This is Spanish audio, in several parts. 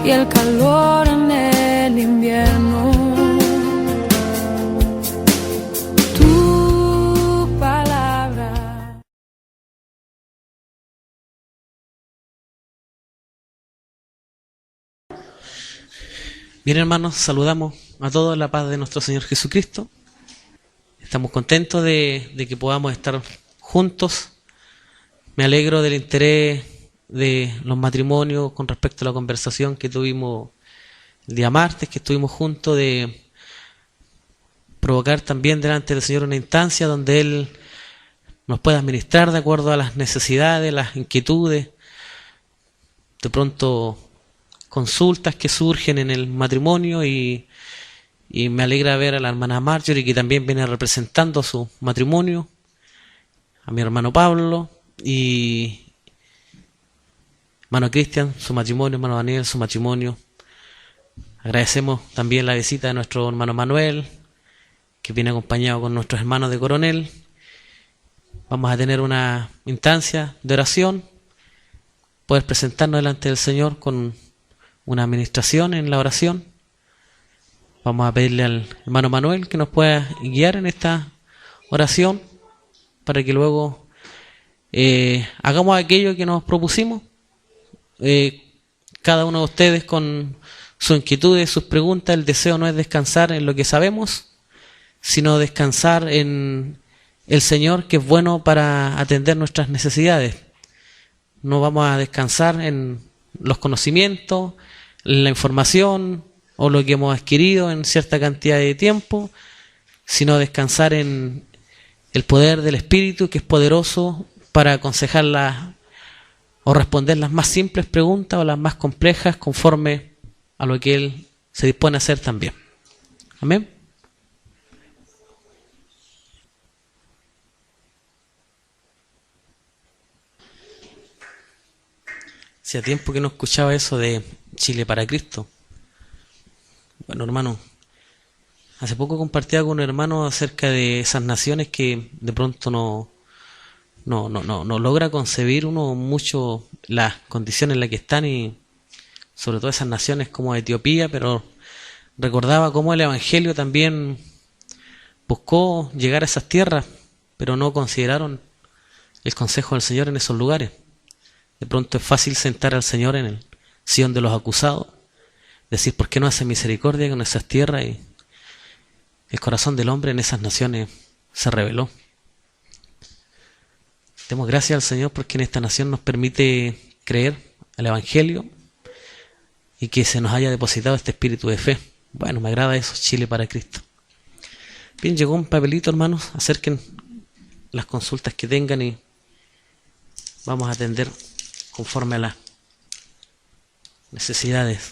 y el calor en el invierno. Tu palabra. Bien, hermanos, saludamos a todos en la paz de nuestro Señor Jesucristo. Estamos contentos de que podamos estar juntos. Me alegro del interés de los matrimonios con respecto a la conversación que tuvimos el día martes, que estuvimos juntos, de provocar también delante del Señor una instancia donde Él nos pueda administrar de acuerdo a las necesidades, las inquietudes, de pronto consultas que surgen en el matrimonio, y me alegra ver a la hermana Marjorie, que también viene representando su matrimonio, a mi hermano Pablo y hermano Cristian, su matrimonio, hermano Daniel, su matrimonio. Agradecemos también la visita de nuestro hermano Manuel, que viene acompañado con nuestros hermanos de Coronel. Vamos a tener una instancia de oración, poder presentarnos delante del Señor con una administración en la oración. Vamos a pedirle al hermano Manuel que nos pueda guiar en esta oración para que luego hagamos aquello que nos propusimos. Cada uno de ustedes con sus inquietudes, sus preguntas. El deseo no es descansar en lo que sabemos, sino descansar en el Señor, que es bueno para atender nuestras necesidades. No vamos a descansar en los conocimientos, en la información o lo que hemos adquirido en cierta cantidad de tiempo, sino descansar en el poder del Espíritu, que es poderoso para aconsejar o responder las más simples preguntas o las más complejas, conforme a lo que Él se dispone a hacer también. Amén. Hacía tiempo que no escuchaba eso de Chile para Cristo. Bueno, hermano, hace poco compartía con un hermano acerca de esas naciones que de pronto no logra concebir uno mucho las condiciones en las que están, y sobre todo esas naciones como Etiopía, pero recordaba cómo el Evangelio también buscó llegar a esas tierras, pero no consideraron el consejo del Señor en esos lugares. De pronto es fácil sentar al Señor en el sillón de los acusados, decir ¿por qué no hace misericordia con esas tierras? Y el corazón del hombre en esas naciones se rebeló. Demos gracias al Señor porque en esta nación nos permite creer al Evangelio y que se nos haya depositado este espíritu de fe. Bueno, me agrada eso, Chile para Cristo. Bien, llegó un papelito, hermanos. Acerquen las consultas que tengan y vamos a atender conforme a las necesidades.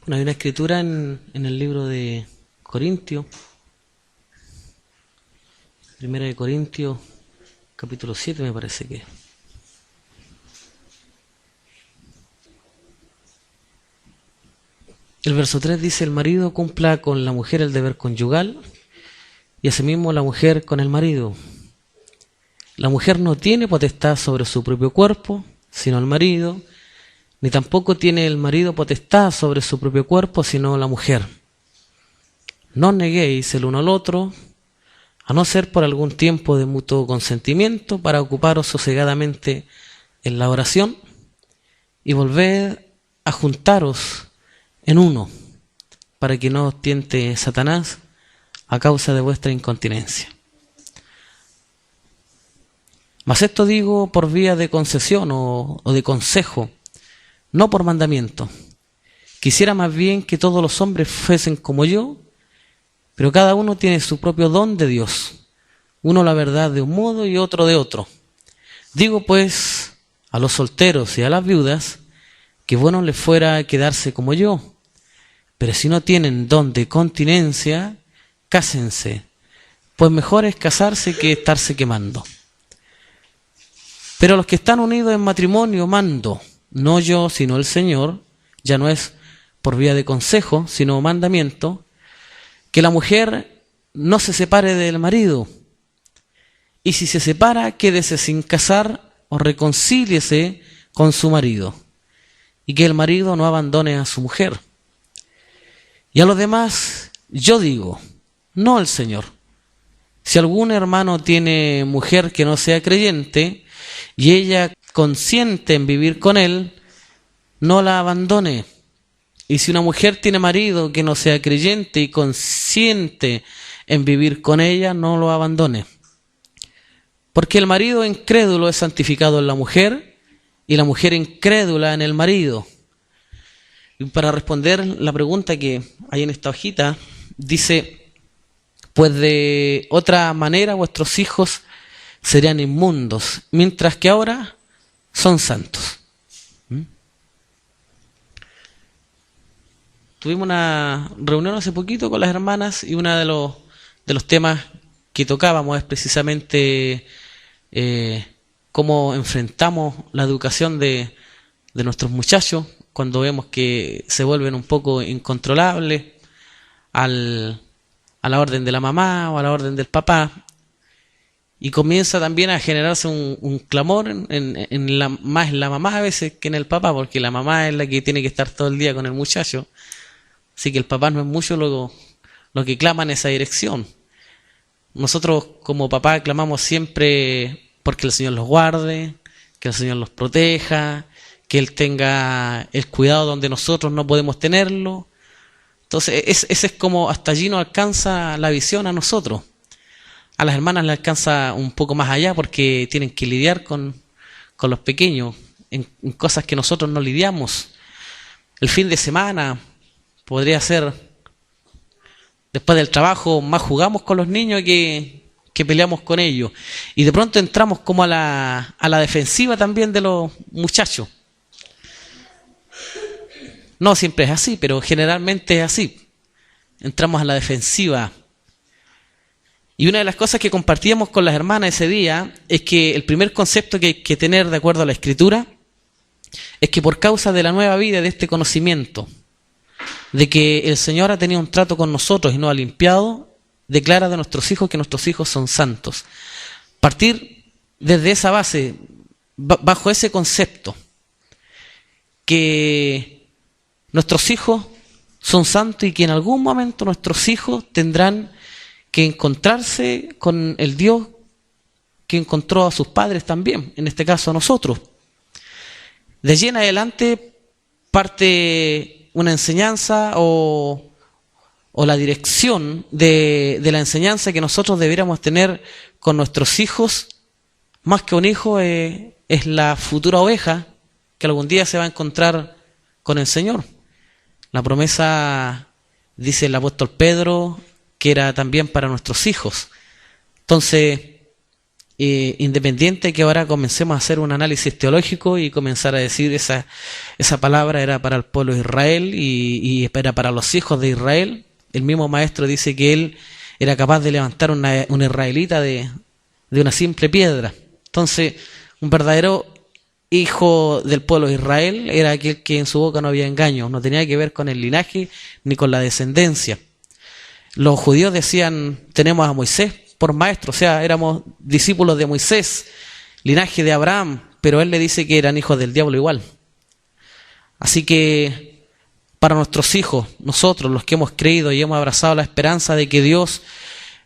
Bueno, hay una escritura en el libro de Corintios, Primera de Corintios, capítulo 7 me parece que. El verso 3 dice: el marido cumpla con la mujer el deber conyugal, y asimismo la mujer con el marido. La mujer no tiene potestad sobre su propio cuerpo, sino el marido, ni tampoco tiene el marido potestad sobre su propio cuerpo, sino la mujer. No os neguéis el uno al otro, a no ser por algún tiempo de mutuo consentimiento, para ocuparos sosegadamente en la oración, y volved a juntaros en uno, para que no os tiente Satanás a causa de vuestra incontinencia. Mas esto digo por vía de concesión o de consejo, no por mandamiento. Quisiera más bien que todos los hombres fuesen como yo, pero cada uno tiene su propio don de Dios, uno la verdad de un modo y otro de otro. Digo pues a los solteros y a las viudas que bueno les fuera quedarse como yo, pero si no tienen don de continencia, cásense, pues mejor es casarse que estarse quemando. Pero los que están unidos en matrimonio mando, no yo, sino el Señor, ya no es por vía de consejo, sino mandamiento, que la mujer no se separe del marido. Y si se separa, quédese sin casar o reconcíliese con su marido. Y que el marido no abandone a su mujer. Y a los demás, yo digo, no el Señor. Si algún hermano tiene mujer que no sea creyente y ella consiente en vivir con él, no la abandone. Y si una mujer tiene marido que no sea creyente y consiente en vivir con ella, no lo abandone. Porque el marido incrédulo es santificado en la mujer y la mujer incrédula en el marido. Y para responder la pregunta que hay en esta hojita, dice, pues de otra manera vuestros hijos serían inmundos, mientras que ahora son santos. Tuvimos una reunión hace poquito con las hermanas y uno de los temas que tocábamos es precisamente cómo enfrentamos la educación de nuestros muchachos cuando vemos que se vuelven un poco incontrolables a la orden de la mamá o a la orden del papá, y comienza también a generarse un clamor más en la mamá a veces que en el papá, porque la mamá es la que tiene que estar todo el día con el muchacho, así que el papá no es mucho lo que clama en esa dirección. Nosotros como papá clamamos siempre porque el Señor los guarde, que el Señor los proteja, que Él tenga el cuidado donde nosotros no podemos tenerlo. Entonces, ese es como hasta allí nos alcanza la visión a nosotros. A las hermanas les alcanza un poco más allá porque tienen que lidiar con los pequeños en cosas que nosotros no lidiamos. El fin de semana podría ser, después del trabajo, más jugamos con los niños que peleamos con ellos. Y de pronto entramos como a la defensiva también de los muchachos. No siempre es así, pero generalmente es así. Entramos a la defensiva. Y una de las cosas que compartíamos con las hermanas ese día es que el primer concepto que hay que tener de acuerdo a la Escritura es que por causa de la nueva vida, de este conocimiento, de que el Señor ha tenido un trato con nosotros y nos ha limpiado, declara de nuestros hijos que nuestros hijos son santos. Partir desde esa base, bajo ese concepto, que nuestros hijos son santos y que en algún momento nuestros hijos tendrán que encontrarse con el Dios que encontró a sus padres también, en este caso a nosotros. De allí en adelante parte una enseñanza o la dirección de la enseñanza que nosotros debiéramos tener con nuestros hijos. Más que un hijo es la futura oveja que algún día se va a encontrar con el Señor. La promesa, dice el apóstol Pedro, que era también para nuestros hijos. Entonces, independiente que ahora comencemos a hacer un análisis teológico y comenzar a decir esa palabra era para el pueblo de Israel y era para los hijos de Israel, el mismo maestro dice que él era capaz de levantar una israelita de una simple piedra. Entonces, un verdadero hijo del pueblo de Israel era aquel que en su boca no había engaño, no tenía que ver con el linaje ni con la descendencia. Los judíos decían, tenemos a Moisés por maestro, o sea, éramos discípulos de Moisés, linaje de Abraham, pero él le dice que eran hijos del diablo igual. Así que para nuestros hijos, nosotros los que hemos creído y hemos abrazado la esperanza de que Dios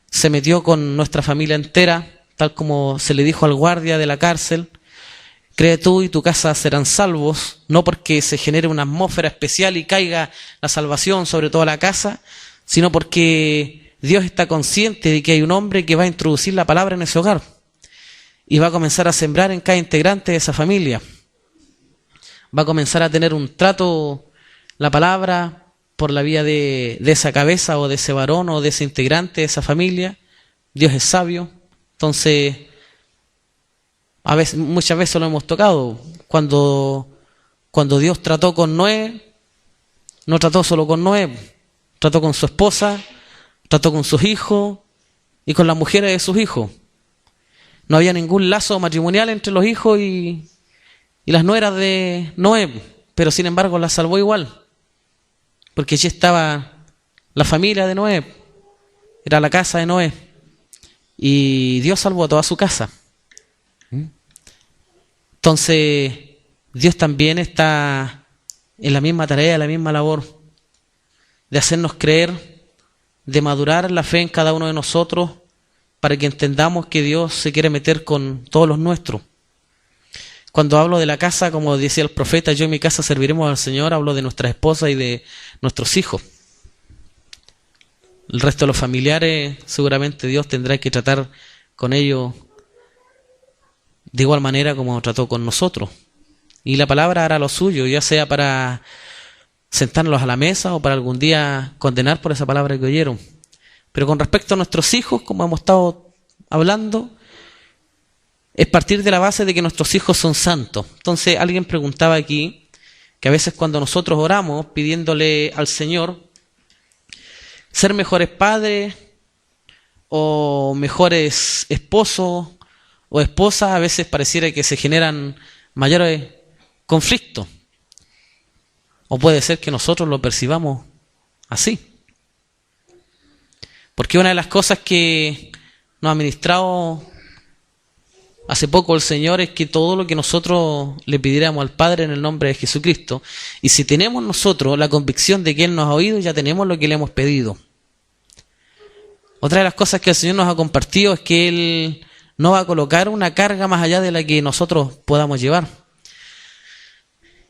se metió con nuestra familia entera, tal como se le dijo al guardia de la cárcel, cree tú y tu casa serán salvos, no porque se genere una atmósfera especial y caiga la salvación sobre toda la casa, sino porque Dios está consciente de que hay un hombre que va a introducir la palabra en ese hogar y va a comenzar a sembrar en cada integrante de esa familia. Va a comenzar a tener un trato, la palabra, por la vía de esa cabeza o de ese varón o de ese integrante de esa familia. Dios es sabio. Entonces, muchas veces lo hemos tocado. Cuando Dios trató con Noé, no trató solo con Noé, trató con su esposa, trató con sus hijos y con las mujeres de sus hijos. No había ningún lazo matrimonial entre los hijos y las nueras de Noé, pero sin embargo las salvó igual. porque allí estaba la familia de Noé, era la casa de Noé, y Dios salvó a toda su casa. Entonces, Dios también está en la misma tarea, en la misma labor, de hacernos creer, de madurar la fe en cada uno de nosotros, para que entendamos que Dios se quiere meter con todos los nuestros. Cuando hablo de la casa, como decía el profeta, yo y mi casa serviremos al Señor, hablo de nuestras esposas y de nuestros hijos. El resto de los familiares, seguramente Dios tendrá que tratar con ellos de igual manera como trató con nosotros. Y la palabra hará lo suyo, ya sea para sentarlos a la mesa o para algún día condenar por esa palabra que oyeron. Pero con respecto a nuestros hijos, como hemos estado hablando, es partir de la base de que nuestros hijos son santos. Entonces alguien preguntaba aquí que a veces cuando nosotros oramos pidiéndole al Señor ser mejores padres o mejores esposos o esposas, a veces pareciera que se generan mayores conflictos. O puede ser que nosotros lo percibamos así. Porque una de las cosas que nos ha ministrado hace poco el Señor es que todo lo que nosotros le pidiéramos al Padre en el nombre de Jesucristo, y si tenemos nosotros la convicción de que Él nos ha oído, ya tenemos lo que le hemos pedido. Otra de las cosas que el Señor nos ha compartido es que Él no va a colocar una carga más allá de la que nosotros podamos llevar.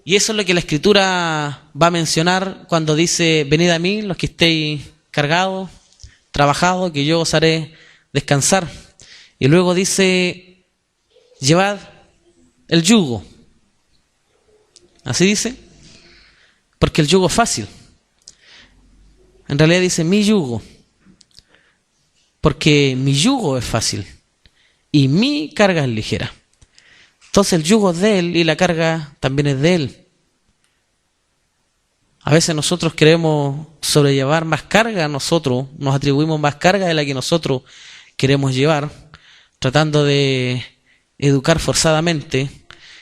Y eso es lo que la Escritura va a mencionar cuando dice: venid a mí los que estéis cargados, trabajados, que yo os haré descansar. Y luego dice: llevad el yugo. Así dice, porque el yugo es fácil. En realidad dice mi yugo, porque mi yugo es fácil y mi carga es ligera. Entonces el yugo es de Él y la carga también es de Él. A veces nosotros queremos sobrellevar más carga, nosotros nos atribuimos más carga de la que nosotros queremos llevar, tratando de educar forzadamente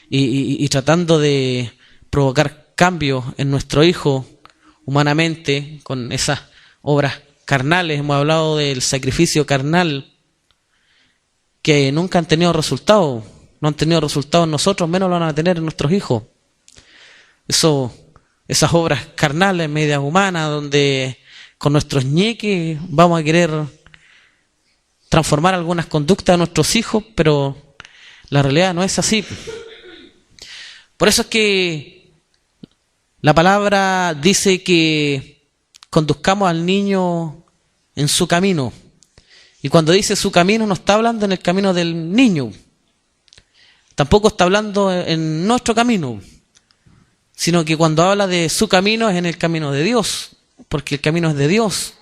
y tratando de provocar cambios en nuestro hijo humanamente con esas obras carnales. Hemos hablado del sacrificio carnal que nunca han tenido resultados. No han tenido resultados en nosotros, menos lo van a tener en nuestros hijos. Esas obras carnales, medias humanas, donde con nuestros ñeques vamos a querer transformar algunas conductas de nuestros hijos, pero la realidad no es así. Por eso es que la palabra dice que conduzcamos al niño en su camino. Y cuando dice su camino, no está hablando en el camino del niño. Tampoco está hablando en nuestro camino, sino que cuando habla de su camino es en el camino de Dios, porque el camino es de Dios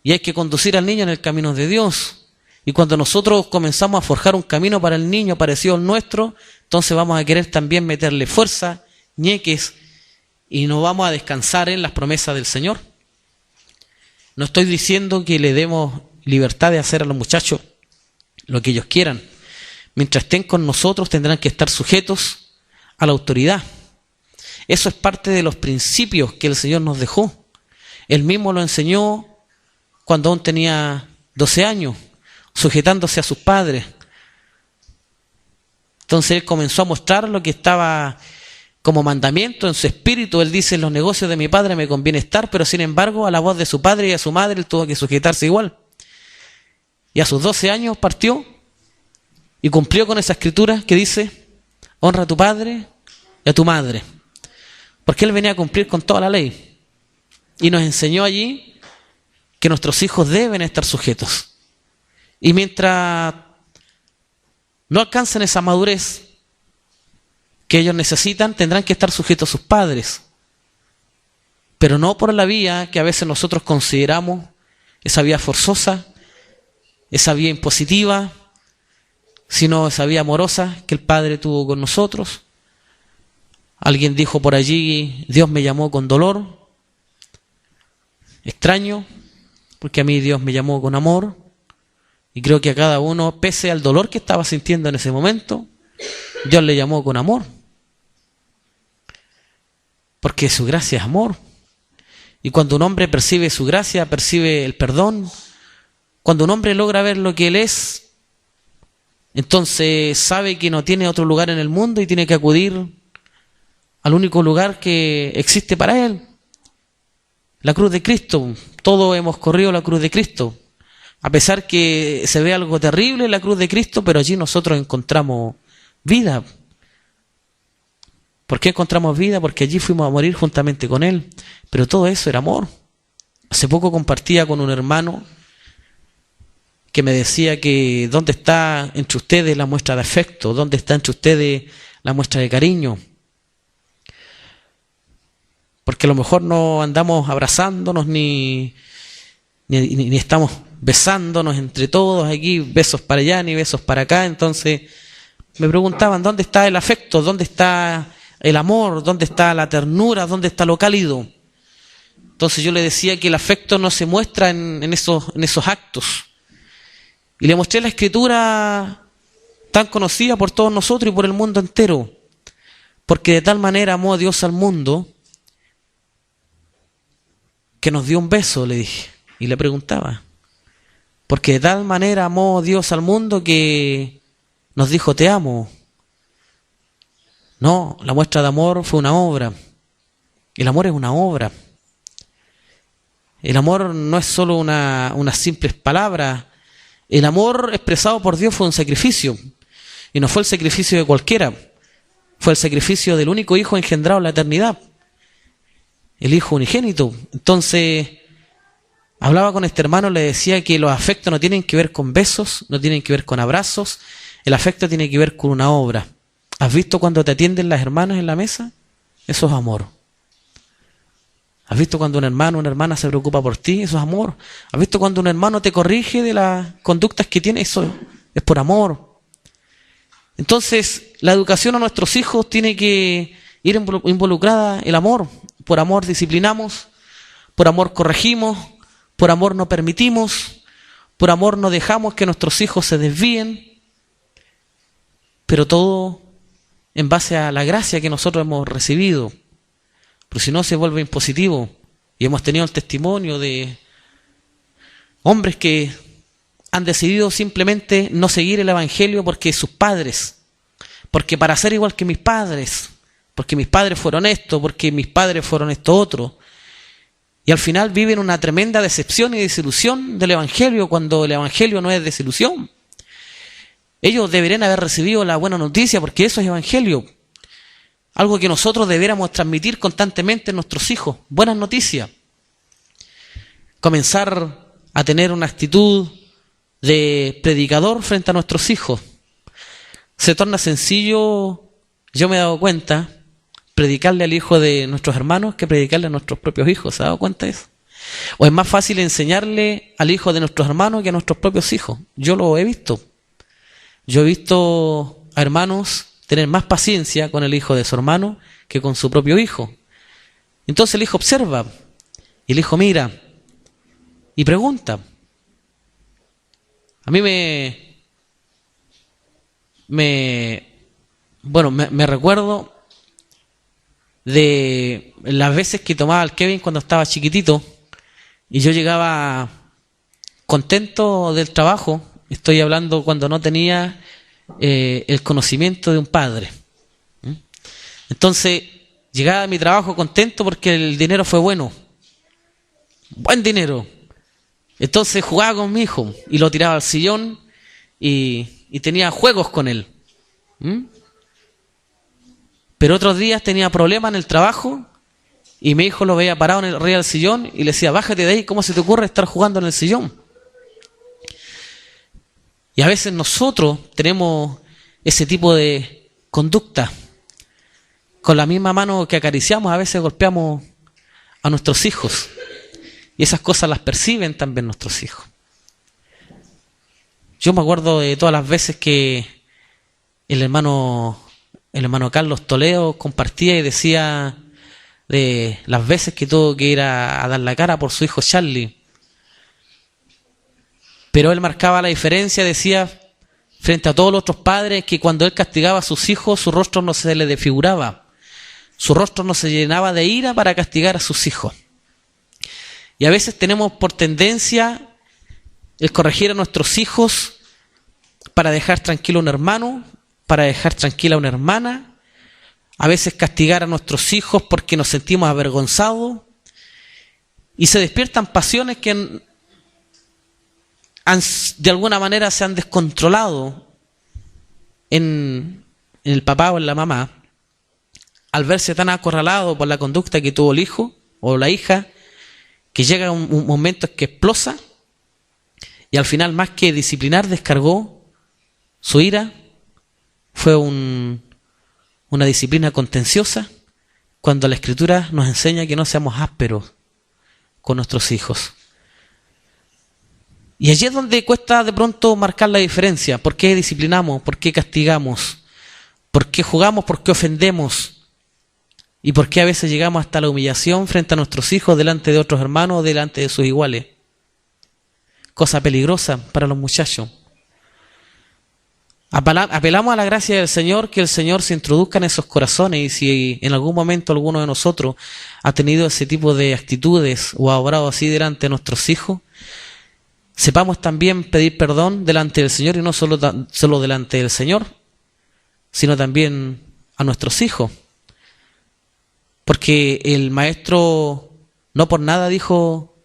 y hay que conducir al niño en el camino de Dios. Y cuando nosotros comenzamos a forjar un camino para el niño parecido al nuestro, entonces vamos a querer también meterle fuerza, ñeques, y no vamos a descansar en las promesas del Señor. No estoy diciendo que le demos libertad de hacer a los muchachos lo que ellos quieran. Mientras estén con nosotros tendrán que estar sujetos a la autoridad. Eso es parte de los principios que el Señor nos dejó. Él mismo lo enseñó cuando aún tenía 12 años, sujetándose a sus padres. Entonces Él comenzó a mostrar lo que estaba como mandamiento en su espíritu. Él dice: en los negocios de mi padre me conviene estar, pero sin embargo a la voz de su padre y a su madre Él tuvo que sujetarse igual. Y a sus 12 años partió y cumplió con esa escritura que dice: honra a tu padre y a tu madre. Porque Él venía a cumplir con toda la ley. Y nos enseñó allí que nuestros hijos deben estar sujetos. Y mientras no alcancen esa madurez que ellos necesitan, tendrán que estar sujetos a sus padres. Pero no por la vía que a veces nosotros consideramos esa vía forzosa, esa vía impositiva, sino esa vía amorosa que el Padre tuvo con nosotros. Alguien dijo por allí: Dios me llamó con dolor. Extraño, porque a mí Dios me llamó con amor. Y creo que a cada uno, pese al dolor que estaba sintiendo en ese momento, Dios le llamó con amor. Porque su gracia es amor. Y cuando un hombre percibe su gracia, percibe el perdón, cuando un hombre logra ver lo que él es, entonces sabe que no tiene otro lugar en el mundo y tiene que acudir al único lugar que existe para él, la cruz de Cristo. Todos hemos corrido la cruz de Cristo, a pesar que se ve algo terrible en la cruz de Cristo, pero allí nosotros encontramos vida. ¿Por qué encontramos vida? Porque allí fuimos a morir juntamente con Él. Pero todo eso era amor. Hace poco compartía con un hermano que me decía que ¿dónde está entre ustedes la muestra de afecto? ¿Dónde está entre ustedes la muestra de cariño? Porque a lo mejor no andamos abrazándonos ni estamos besándonos entre todos aquí, besos para allá ni besos para acá. Entonces me preguntaban, ¿dónde está el afecto? ¿Dónde está el amor? ¿Dónde está la ternura? ¿Dónde está lo cálido? Entonces yo le decía que el afecto no se muestra en esos actos. Y le mostré la escritura tan conocida por todos nosotros y por el mundo entero. Porque de tal manera amó Dios al mundo que nos dio un beso, le dije. Y le preguntaba, porque de tal manera amó Dios al mundo que nos dijo te amo. No, la muestra de amor fue una obra. El amor es una obra. El amor no es solo unas simples palabras. El amor expresado por Dios fue un sacrificio. Y no fue el sacrificio de cualquiera. Fue el sacrificio del único Hijo engendrado en la eternidad. El Hijo unigénito. Entonces, hablaba con este hermano, le decía que los afectos no tienen que ver con besos, no tienen que ver con abrazos. El afecto tiene que ver con una obra. ¿Has visto cuando te atienden las hermanas en la mesa? Eso es amor. ¿Has visto cuando un hermano o una hermana se preocupa por ti? Eso es amor. ¿Has visto cuando un hermano te corrige de las conductas que tiene? Eso es por amor. Entonces, la educación a nuestros hijos tiene que ir involucrada el amor. Por amor disciplinamos, por amor corregimos, por amor no permitimos, por amor no dejamos que nuestros hijos se desvíen, pero todo en base a la gracia que nosotros hemos recibido. Pero si no, se vuelve impositivo. Y hemos tenido el testimonio de hombres que han decidido simplemente no seguir el Evangelio porque sus padres, porque para ser igual que mis padres, porque mis padres fueron esto, porque mis padres fueron esto otro. Y al final viven una tremenda decepción y desilusión del Evangelio, cuando el Evangelio no es desilusión. Ellos deberían haber recibido la buena noticia, porque eso es Evangelio. Algo que nosotros debiéramos transmitir constantemente a nuestros hijos. Buenas noticias. Comenzar a tener una actitud de predicador frente a nuestros hijos. Se torna sencillo, yo me he dado cuenta, predicarle al hijo de nuestros hermanos que predicarle a nuestros propios hijos. ¿Se ha dado cuenta de eso? O es más fácil enseñarle al hijo de nuestros hermanos que a nuestros propios hijos. Yo lo he visto. Yo he visto a hermanos tener más paciencia con el hijo de su hermano que con su propio hijo. Entonces el hijo observa, y el hijo mira, y pregunta. A mí me recuerdo de las veces que tomaba al Kevin cuando estaba chiquitito, y yo llegaba contento del trabajo. Estoy hablando cuando no tenía el conocimiento de un padre. Entonces llegaba a mi trabajo contento porque el dinero fue bueno, buen dinero. Entonces jugaba con mi hijo y lo tiraba al sillón y tenía juegos con él. Pero otros días tenía problemas en el trabajo y mi hijo lo veía parado arriba del sillón y le decía, bájate de ahí, ¿cómo se te ocurre estar jugando en el sillón? Y a veces nosotros tenemos ese tipo de conducta. Con la misma mano que acariciamos, a veces golpeamos a nuestros hijos. Y esas cosas las perciben también nuestros hijos. Yo me acuerdo de todas las veces que el hermano Carlos Toledo compartía y decía de las veces que tuvo que ir a dar la cara por su hijo Charlie. Pero él marcaba la diferencia, decía, frente a todos los otros padres, que cuando él castigaba a sus hijos, su rostro no se le desfiguraba. Su rostro no se llenaba de ira para castigar a sus hijos. Y a veces tenemos por tendencia el corregir a nuestros hijos para dejar tranquilo a un hermano, para dejar tranquila a una hermana, a veces castigar a nuestros hijos porque nos sentimos avergonzados, y se despiertan pasiones que de alguna manera se han descontrolado en el papá o en la mamá, al verse tan acorralado por la conducta que tuvo el hijo o la hija, que llega un momento en que explosa y al final, más que disciplinar, descargó su ira. Fue una disciplina contenciosa, cuando la Escritura nos enseña que no seamos ásperos con nuestros hijos. Y allí es donde cuesta de pronto marcar la diferencia. ¿Por qué disciplinamos? ¿Por qué castigamos? ¿Por qué jugamos? ¿Por qué ofendemos? ¿Y por qué a veces llegamos hasta la humillación frente a nuestros hijos, delante de otros hermanos, delante de sus iguales? Cosa peligrosa para los muchachos. Apelamos a la gracia del Señor, que el Señor se introduzca en esos corazones, y si en algún momento alguno de nosotros ha tenido ese tipo de actitudes o ha obrado así delante de nuestros hijos, sepamos también pedir perdón delante del Señor, y no solo delante del Señor, sino también a nuestros hijos. Porque el Maestro no por nada dijo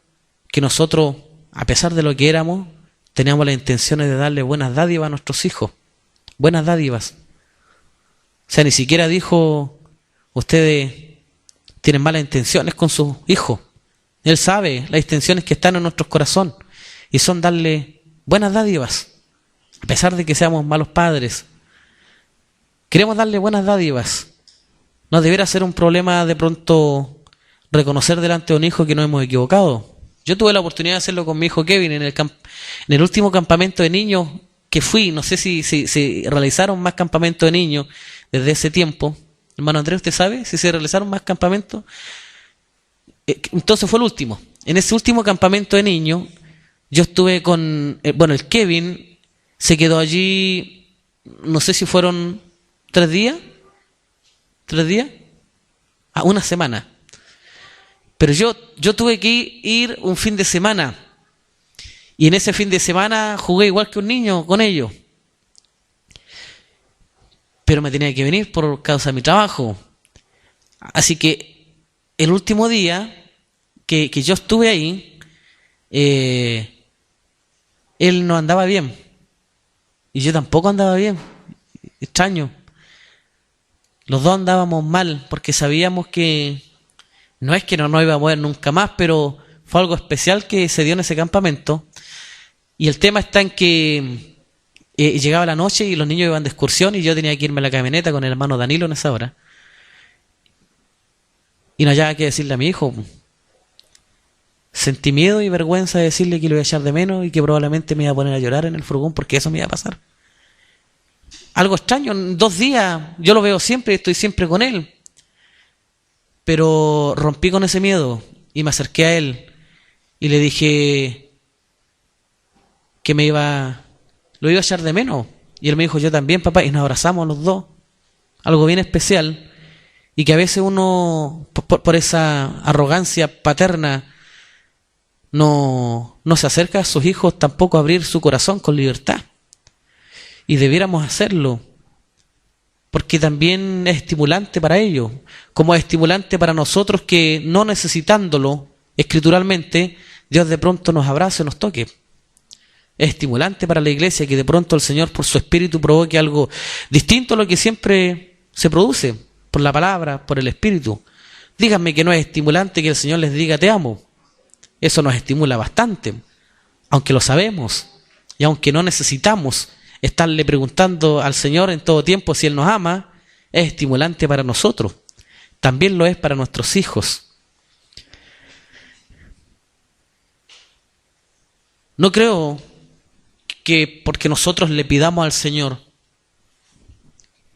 que nosotros, a pesar de lo que éramos, teníamos las intenciones de darle buenas dádivas a nuestros hijos. Buenas dádivas. O sea, ni siquiera dijo, ustedes tienen malas intenciones con sus hijos. Él sabe las intenciones que están en nuestros corazones, y son darle buenas dádivas, a pesar de que seamos malos padres. Queremos darle buenas dádivas. No debiera ser un problema de pronto reconocer delante de un hijo que nos hemos equivocado. Yo tuve la oportunidad de hacerlo con mi hijo Kevin en el último campamento de niños que fui. No sé si realizaron más campamentos de niños desde ese tiempo. Hermano Andrés, ¿usted sabe si se realizaron más campamentos? Entonces fue el último. En ese último campamento de niños, yo estuve con... el Kevin se quedó allí, no sé si fueron 3 días. 3 días. Una semana. Pero yo tuve que ir un fin de semana. Y en ese fin de semana jugué igual que un niño con ellos. Pero me tenía que venir por causa de mi trabajo. Así que el último día que yo estuve ahí, él no andaba bien. Y yo tampoco andaba bien. Extraño. Los dos andábamos mal, porque sabíamos que no es que no nos iba a mover nunca más, pero fue algo especial que se dio en ese campamento. Y el tema está en que llegaba la noche y los niños iban de excursión, y yo tenía que irme a la camioneta con el hermano Danilo en esa hora. Y no había que decirle a mi hijo. Sentí miedo y vergüenza de decirle que lo iba a echar de menos y que probablemente me iba a poner a llorar en el furgón, porque eso me iba a pasar. Algo extraño, en 2 días, yo lo veo siempre, estoy siempre con él. Pero rompí con ese miedo y me acerqué a él y le dije que lo iba a echar de menos. Y él me dijo, yo también, papá, y nos abrazamos los dos. Algo bien especial, y que a veces uno, por esa arrogancia paterna, no se acerca a sus hijos tampoco a abrir su corazón con libertad. Y debiéramos hacerlo, porque también es estimulante para ellos, como es estimulante para nosotros que, no necesitándolo escrituralmente, Dios de pronto nos abrace, nos toque. Es estimulante para la iglesia que de pronto el Señor por su Espíritu provoque algo distinto a lo que siempre se produce, por la palabra, por el Espíritu. Díganme que no es estimulante que el Señor les diga te amo. Eso nos estimula bastante, aunque lo sabemos, y aunque no necesitamos estarle preguntando al Señor en todo tiempo si Él nos ama, es estimulante para nosotros. También lo es para nuestros hijos. No creo que porque nosotros le pidamos al Señor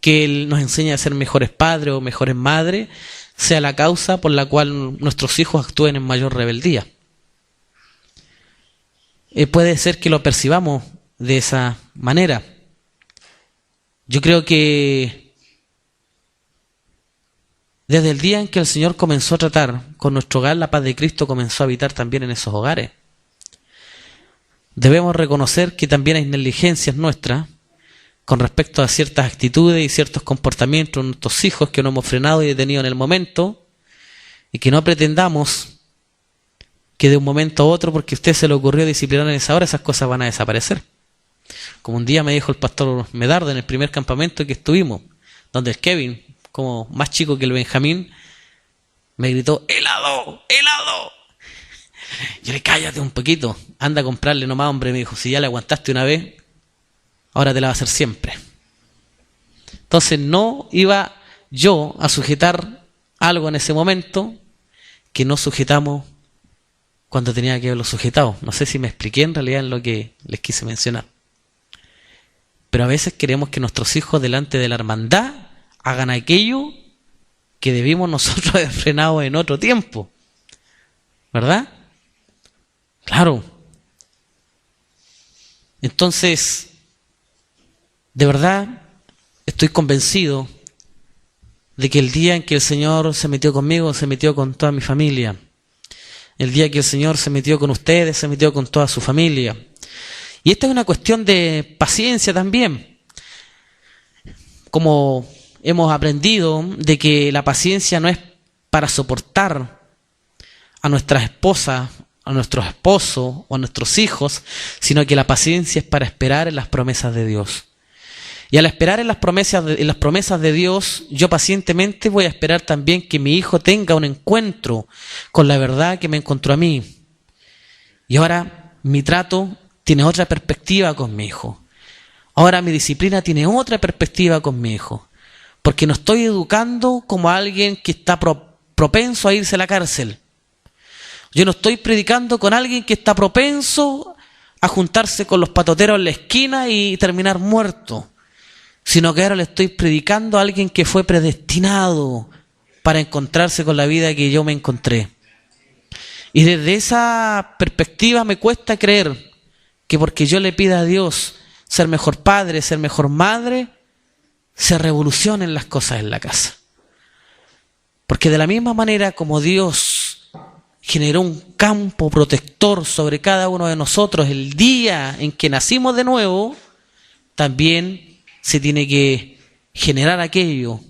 que Él nos enseñe a ser mejores padres o mejores madres, sea la causa por la cual nuestros hijos actúen en mayor rebeldía. Puede ser que lo percibamos de esa manera. Yo creo que Desde el día en que el Señor comenzó a tratar con nuestro hogar, la paz de Cristo comenzó a habitar también en esos hogares. Debemos reconocer que también hay negligencias nuestras con respecto a ciertas actitudes y ciertos comportamientos de nuestros hijos que no hemos frenado y detenido en el momento, y que no pretendamos que de un momento a otro, porque a usted se le ocurrió disciplinar en esa hora, esas cosas van a desaparecer. Como un día me dijo el pastor Medardo en el primer campamento que estuvimos, donde el Kevin, como más chico que el Benjamín, me gritó: ¡helado! ¡helado! Yo le: cállate un poquito, anda a comprarle nomás, hombre. Me dijo: si ya le aguantaste una vez, ahora te la va a hacer siempre. Entonces no iba yo a sujetar algo en ese momento que no sujetamos cuando tenía que haberlo sujetado. No sé si me expliqué en realidad en lo que les quise mencionar. Pero a veces queremos que nuestros hijos delante de la hermandad hagan aquello que debimos nosotros haber frenado en otro tiempo. ¿Verdad? Claro. Entonces, de verdad, estoy convencido de que el día en que el Señor se metió conmigo, se metió con toda mi familia. El día que el Señor se metió con ustedes, se metió con toda su familia. Y esta es una cuestión de paciencia también. Como hemos aprendido de que la paciencia no es para soportar a nuestras esposas, a nuestros esposos o a nuestros hijos, sino que la paciencia es para esperar en las promesas de Dios. Y al esperar en las promesas de Dios, yo pacientemente voy a esperar también que mi hijo tenga un encuentro con la verdad que me encontró a mí. Y ahora mi trato tiene otra perspectiva con mi hijo. Ahora mi disciplina tiene otra perspectiva con mi hijo. Porque no estoy educando como alguien que está propenso a irse a la cárcel. Yo no estoy predicando con alguien que está propenso a juntarse con los patoteros en la esquina y terminar muerto. Sino que ahora le estoy predicando a alguien que fue predestinado para encontrarse con la vida que yo me encontré. Y desde esa perspectiva me cuesta creer que porque yo le pida a Dios ser mejor padre, ser mejor madre, se revolucionen las cosas en la casa. Porque de la misma manera como Dios generó un campo protector sobre cada uno de nosotros el día en que nacimos de nuevo, también se tiene que generar aquello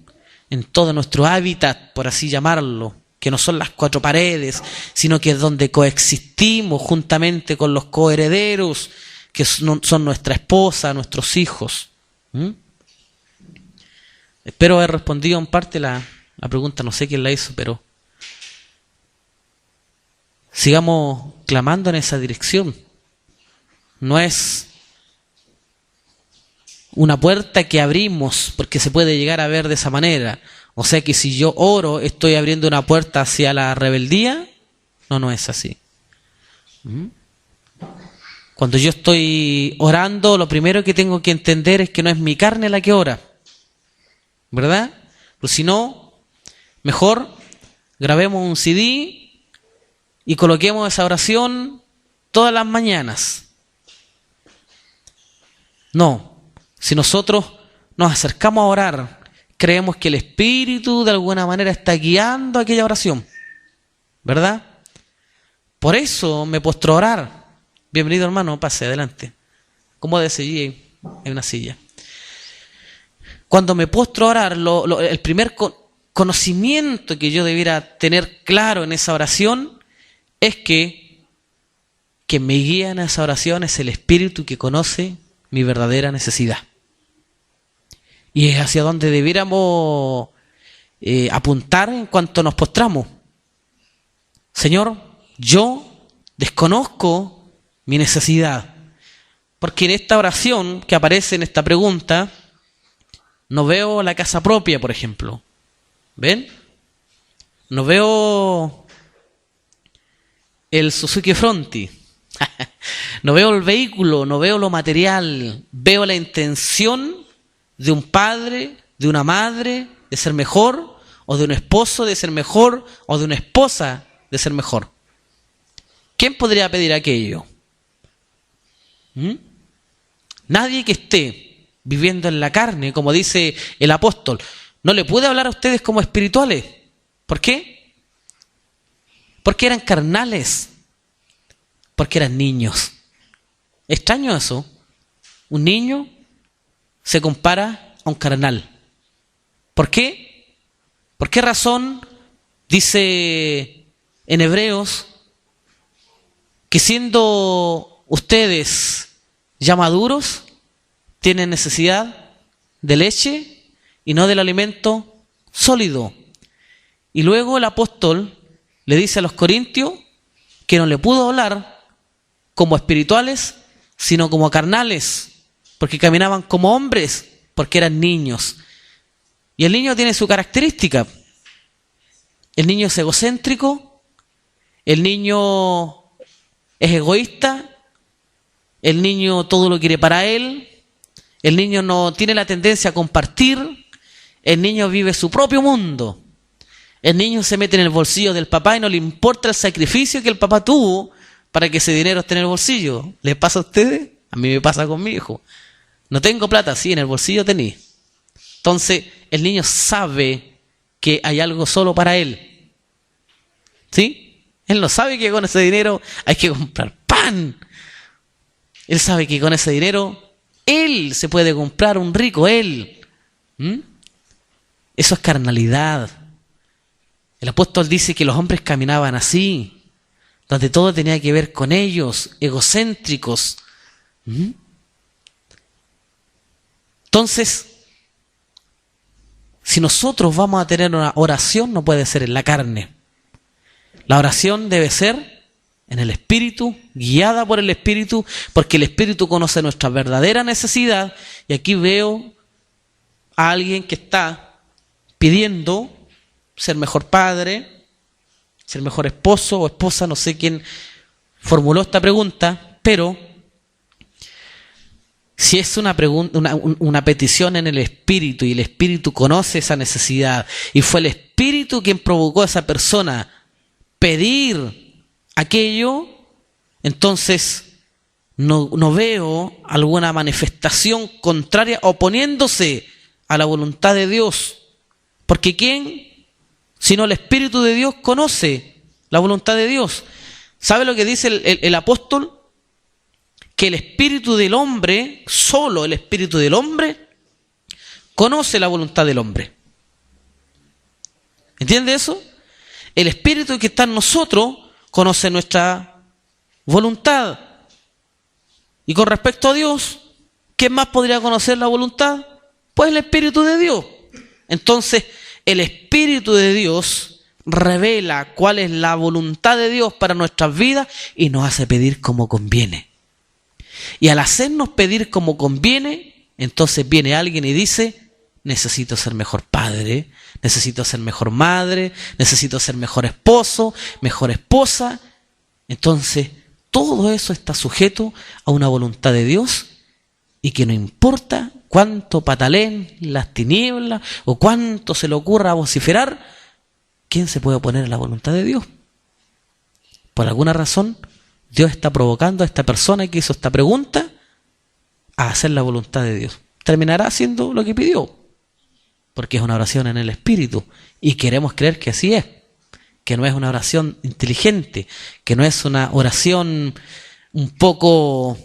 en todo nuestro hábitat, por así llamarlo, que no son las cuatro paredes, sino que es donde coexistimos juntamente con los coherederos, que son nuestra esposa, nuestros hijos. Espero haber respondido en parte la pregunta, no sé quién la hizo, pero sigamos clamando en esa dirección. No es una puerta que abrimos porque se puede llegar a ver de esa manera. O sea que si yo oro, estoy abriendo una puerta hacia la rebeldía. No es así. Cuando yo estoy orando, lo primero que tengo que entender es que no es mi carne la que ora. ¿Verdad? Pues si no, mejor grabemos un CD y coloquemos esa oración todas las mañanas. No. Si nosotros nos acercamos a orar, creemos que el Espíritu de alguna manera está guiando aquella oración, ¿verdad? Por eso me postro a orar. Bienvenido, hermano, pase adelante. ¿Cómo decidí? Hay una silla. Cuando me postro a orar, el primer conocimiento que yo debiera tener claro en esa oración es que me guía en esa oración es el Espíritu que conoce mi verdadera necesidad. Y es hacia donde debiéramos apuntar en cuanto nos postramos. Señor, yo desconozco mi necesidad. Porque en esta oración que aparece en esta pregunta, no veo la casa propia, por ejemplo. ¿Ven? No veo el Suzuki Fronti. No veo el vehículo, no veo lo material. Veo la intención de un padre, de una madre, de ser mejor, o de un esposo de ser mejor, o de una esposa de ser mejor. ¿Quién podría pedir aquello? Nadie que esté viviendo en la carne, como dice el apóstol. No le puede hablar a ustedes como espirituales, ¿Por qué? Porque eran carnales, porque eran niños. Extraño eso. Un niño se compara a un carnal. ¿Por qué? ¿Por qué razón dice en Hebreos que siendo ustedes ya maduros, tienen necesidad de leche y no del alimento sólido? Y luego el apóstol le dice a los corintios que no le pudo hablar como espirituales, sino como carnales, porque caminaban como hombres, porque eran niños. Y el niño tiene su característica. El niño es egocéntrico, el niño es egoísta, el niño todo lo quiere para él, el niño no tiene la tendencia a compartir, el niño vive su propio mundo. El niño se mete en el bolsillo del papá y no le importa el sacrificio que el papá tuvo para que ese dinero esté en el bolsillo. ¿Les pasa a ustedes? A mí me pasa con mi hijo. No tengo plata, sí, en el bolsillo tení. Entonces, el niño sabe que hay algo solo para él. ¿Sí? Él no sabe que con ese dinero hay que comprar pan. Él sabe que con ese dinero él se puede comprar un rico, él. Eso es carnalidad. El apóstol dice que los hombres caminaban así, donde todo tenía que ver con ellos, egocéntricos. Entonces, si nosotros vamos a tener una oración, no puede ser en la carne. La oración debe ser en el Espíritu, guiada por el Espíritu, porque el Espíritu conoce nuestra verdadera necesidad. Y aquí veo a alguien que está pidiendo ser mejor padre, ser mejor esposo o esposa, no sé quién formuló esta pregunta, pero si es una petición en el Espíritu y el Espíritu conoce esa necesidad y fue el Espíritu quien provocó a esa persona pedir aquello, entonces no veo alguna manifestación contraria oponiéndose a la voluntad de Dios. Porque ¿quién? Sino el Espíritu de Dios conoce la voluntad de Dios. ¿Sabe lo que dice el apóstol? Que el espíritu del hombre, solo el espíritu del hombre, conoce la voluntad del hombre. ¿Entiende eso? El espíritu que está en nosotros conoce nuestra voluntad. Y con respecto a Dios, ¿quién más podría conocer la voluntad? Pues el Espíritu de Dios. Entonces, el Espíritu de Dios revela cuál es la voluntad de Dios para nuestras vidas y nos hace pedir como conviene. Y al hacernos pedir como conviene, entonces viene alguien y dice: necesito ser mejor padre, necesito ser mejor madre, necesito ser mejor esposo, mejor esposa. Entonces, todo eso está sujeto a una voluntad de Dios y que no importa cuánto pataleen las tinieblas o cuánto se le ocurra vociferar, ¿quién se puede oponer a la voluntad de Dios? Por alguna razón, Dios está provocando a esta persona que hizo esta pregunta a hacer la voluntad de Dios. Terminará haciendo lo que pidió, porque es una oración en el Espíritu y queremos creer que así es, que no es una oración inteligente, que no es una oración un poco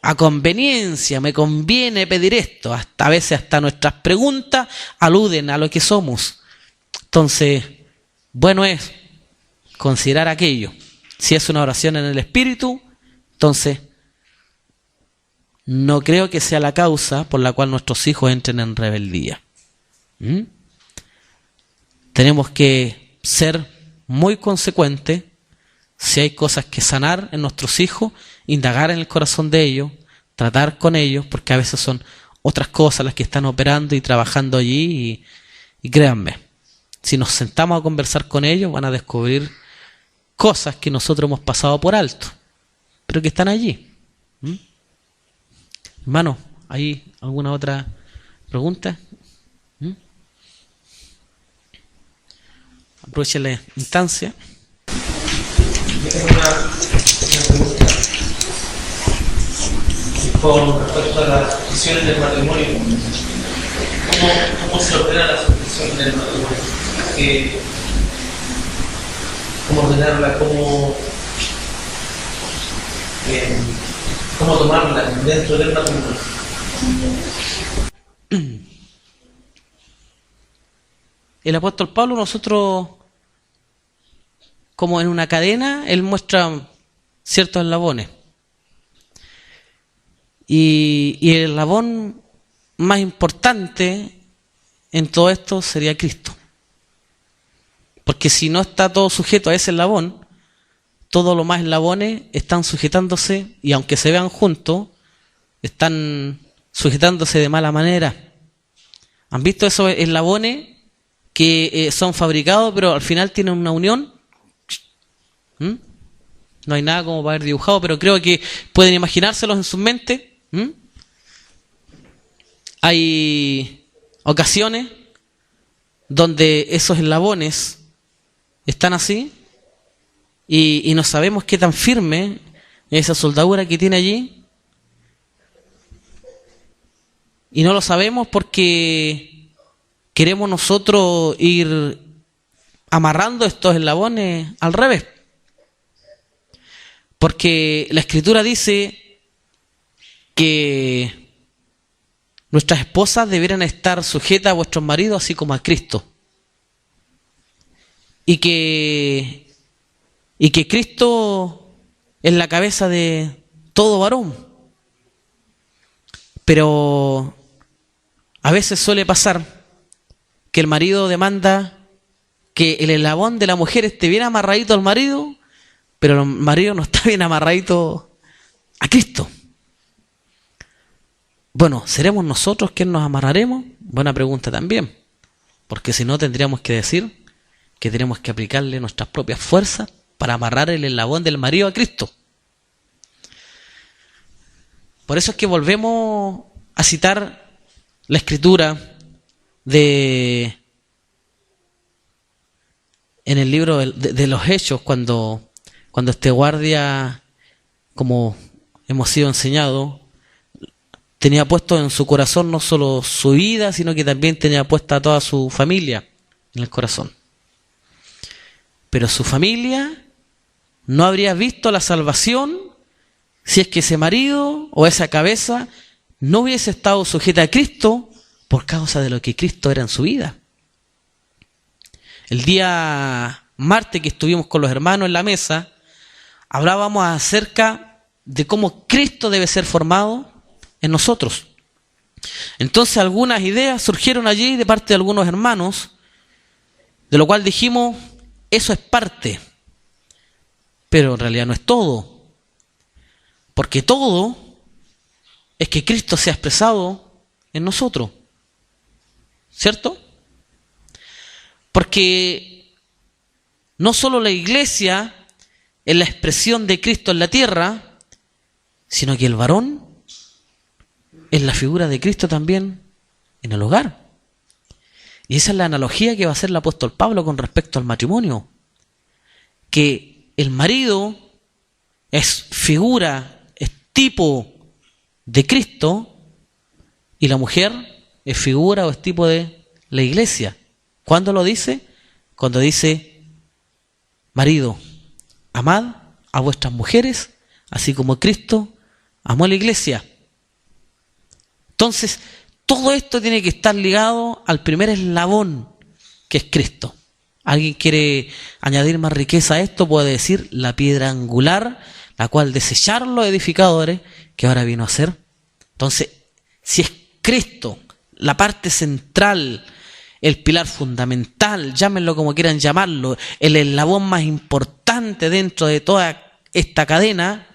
a conveniencia, me conviene pedir esto. A veces hasta nuestras preguntas aluden a lo que somos. Entonces, bueno es considerar aquello. Si es una oración en el Espíritu, entonces no creo que sea la causa por la cual nuestros hijos entren en rebeldía. Tenemos que ser muy consecuentes. Si hay cosas que sanar en nuestros hijos, indagar en el corazón de ellos, tratar con ellos, porque a veces son otras cosas las que están operando y trabajando allí. Y créanme, si nos sentamos a conversar con ellos, van a descubrir cosas que nosotros hemos pasado por alto, pero que están allí. Hermano, ¿hay alguna otra pregunta? Aproveche la instancia. Yo tengo una pregunta con respecto a las sucesiones del matrimonio. ¿Cómo se ordena la sucesión del matrimonio? cómo ordenarla, cómo tomarla dentro del matrimonio. El apóstol Pablo, nosotros, como en una cadena, él muestra ciertos eslabones. Y el eslabón más importante en todo esto sería Cristo. Porque si no está todo sujeto a ese eslabón, todos los más eslabones están sujetándose, y aunque se vean juntos, están sujetándose de mala manera. ¿Han visto esos eslabones que son fabricados, pero al final tienen una unión? No hay nada como para haber dibujado, pero creo que pueden imaginárselos en sus mentes. Hay ocasiones donde esos eslabones están así y no sabemos qué tan firme es esa soldadura que tiene allí. Y no lo sabemos porque queremos nosotros ir amarrando estos eslabones al revés. Porque la Escritura dice que nuestras esposas debieran estar sujetas a vuestros maridos así como a Cristo. Y que Cristo es la cabeza de todo varón. Pero a veces suele pasar que el marido demanda que el eslabón de la mujer esté bien amarradito al marido, pero el marido no está bien amarradito a Cristo. Bueno, ¿seremos nosotros quienes nos amarraremos? Buena pregunta también, porque si no tendríamos que decir que tenemos que aplicarle nuestras propias fuerzas para amarrar el eslabón del marido a Cristo. Por eso es que volvemos a citar la Escritura en el libro de los Hechos, cuando este guardia, como hemos sido enseñados, tenía puesto en su corazón no solo su vida, sino que también tenía puesta a toda su familia en el corazón. Pero su familia no habría visto la salvación si es que ese marido o esa cabeza no hubiese estado sujeta a Cristo por causa de lo que Cristo era en su vida. El día martes que estuvimos con los hermanos en la mesa, hablábamos acerca de cómo Cristo debe ser formado en nosotros. Entonces algunas ideas surgieron allí de parte de algunos hermanos, de lo cual dijimos, eso es parte, pero en realidad no es todo, porque todo es que Cristo sea expresado en nosotros, ¿cierto? Porque no solo la iglesia es la expresión de Cristo en la tierra, sino que el varón es la figura de Cristo también en el hogar. Y esa es la analogía que va a hacer el apóstol Pablo con respecto al matrimonio. Que el marido es figura, es tipo de Cristo, y la mujer es figura o es tipo de la iglesia. ¿Cuándo lo dice? Cuando dice, marido, amad a vuestras mujeres, así como Cristo amó a la iglesia. Entonces, todo esto tiene que estar ligado al primer eslabón, que es Cristo. ¿Alguien quiere añadir más riqueza a esto? Puede decir la piedra angular, la cual desecharon los edificadores, que ahora vino a ser. Entonces, si es Cristo, la parte central, el pilar fundamental, llámenlo como quieran llamarlo, el eslabón más importante dentro de toda esta cadena,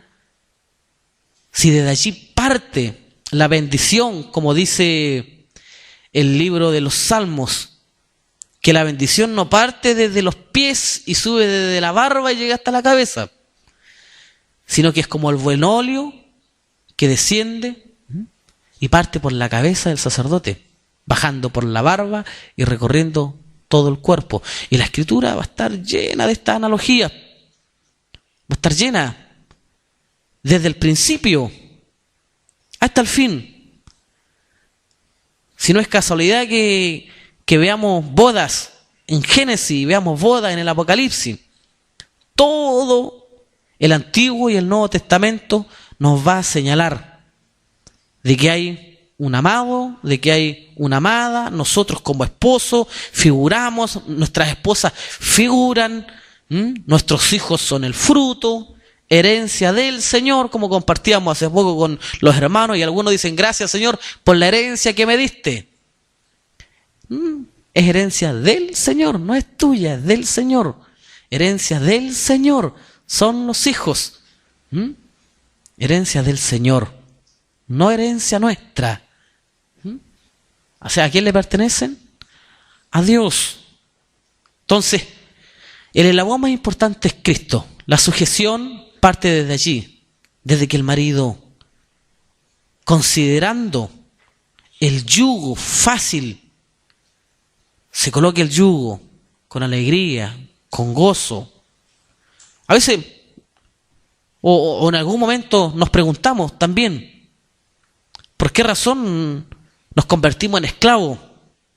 si desde allí parte la bendición, como dice el libro de los Salmos, que la bendición no parte desde los pies y sube desde la barba y llega hasta la cabeza, sino que es como el buen óleo que desciende y parte por la cabeza del sacerdote, bajando por la barba y recorriendo todo el cuerpo. Y la Escritura va a estar llena de esta analogía, va a estar llena desde el principio hasta el fin. Si no es casualidad que veamos bodas en Génesis y veamos bodas en el Apocalipsis, todo el Antiguo y el Nuevo Testamento nos va a señalar de que hay un amado, de que hay una amada, nosotros como esposos figuramos, nuestras esposas figuran, nuestros hijos son el fruto, herencia del Señor, como compartíamos hace poco con los hermanos, y algunos dicen, gracias Señor por la herencia que me diste. Es herencia del Señor, no es tuya, es del Señor. Herencia del Señor, son los hijos. Herencia del Señor, no herencia nuestra. O sea, ¿a quién le pertenecen? A Dios. Entonces, el eslabón más importante es Cristo. La sujeción parte desde allí, desde que el marido, considerando el yugo fácil, se coloque el yugo con alegría, con gozo. A veces, o en algún momento nos preguntamos también, ¿por qué razón nos convertimos en esclavos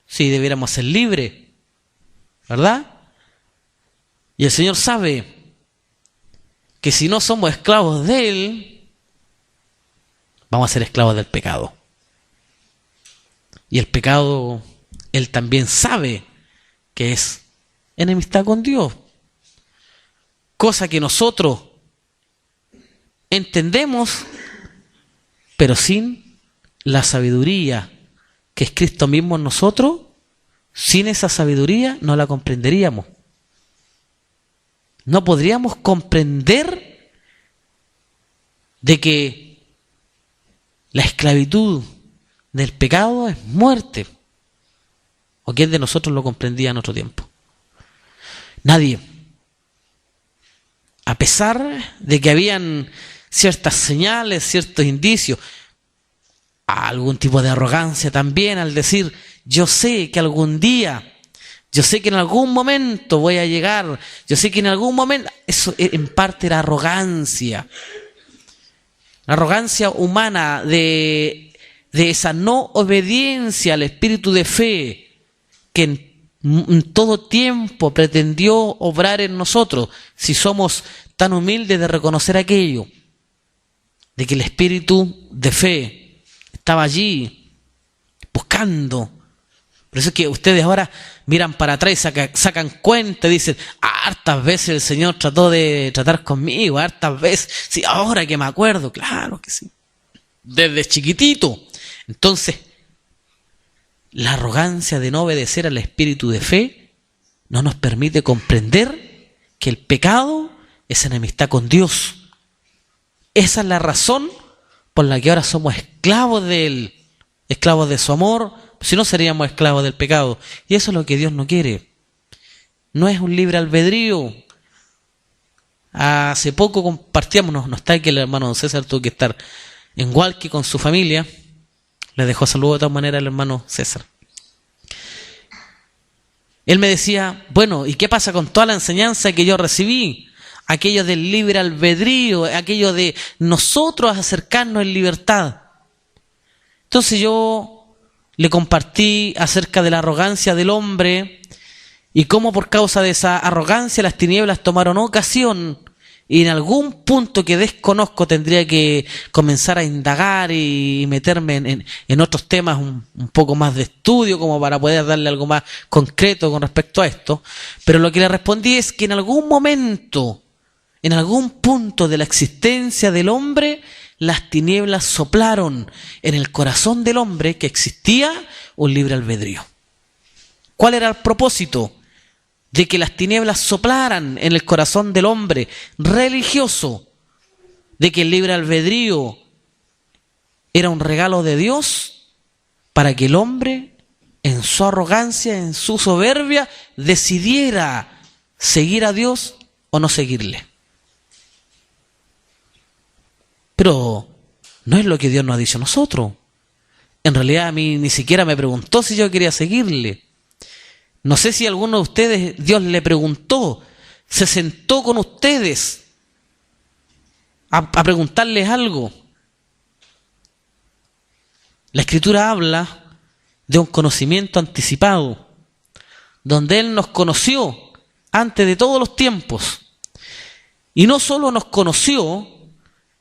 si debiéramos ser libres? ¿Verdad? Y el Señor sabe que si no somos esclavos de Él, vamos a ser esclavos del pecado. Y el pecado, Él también sabe que es enemistad con Dios. Cosa que nosotros entendemos, pero sin la sabiduría que es Cristo mismo en nosotros, sin esa sabiduría no la comprenderíamos. No podríamos comprender de que la esclavitud del pecado es muerte. ¿O quién de nosotros lo comprendía en otro tiempo? Nadie. A pesar de que habían ciertas señales, ciertos indicios, algún tipo de arrogancia también al decir, yo sé que algún día, yo sé que en algún momento voy a llegar, yo sé que en algún momento, eso en parte era arrogancia. La arrogancia humana de esa no obediencia al espíritu de fe que en todo tiempo pretendió obrar en nosotros, si somos tan humildes de reconocer aquello, de que el espíritu de fe estaba allí buscando. Por eso es que ustedes ahora miran para atrás y sacan cuenta y dicen, hartas veces el Señor trató de tratar conmigo, hartas veces, sí, ahora que me acuerdo, claro que sí, desde chiquitito. Entonces, la arrogancia de no obedecer al espíritu de fe no nos permite comprender que el pecado es enemistad con Dios. Esa es la razón por la que ahora somos esclavos de Él, esclavos de su amor, si no seríamos esclavos del pecado. Y eso es lo que Dios no quiere. No es un libre albedrío. Hace poco compartíamos, no está aquí el hermano César, tuvo que estar en Hualqui con su familia. Le dejó saludo de todas maneras al hermano César. Él me decía, bueno, ¿y qué pasa con toda la enseñanza que yo recibí? Aquello del libre albedrío, aquello de nosotros acercarnos en libertad. Entonces yo le compartí acerca de la arrogancia del hombre y cómo por causa de esa arrogancia las tinieblas tomaron ocasión, y en algún punto que desconozco tendría que comenzar a indagar y meterme en otros temas un poco más de estudio como para poder darle algo más concreto con respecto a esto. Pero lo que le respondí es que en algún momento, en algún punto de la existencia del hombre, las tinieblas soplaron en el corazón del hombre que existía un libre albedrío. ¿Cuál era el propósito? De que las tinieblas soplaran en el corazón del hombre religioso, de que el libre albedrío era un regalo de Dios para que el hombre, en su arrogancia, en su soberbia, decidiera seguir a Dios o no seguirle. Pero no es lo que Dios nos ha dicho a nosotros. En realidad a mí ni siquiera me preguntó si yo quería seguirle. No sé si a alguno de ustedes Dios le preguntó, se sentó con ustedes a preguntarles algo. La Escritura habla de un conocimiento anticipado, donde Él nos conoció antes de todos los tiempos. Y no solo nos conoció,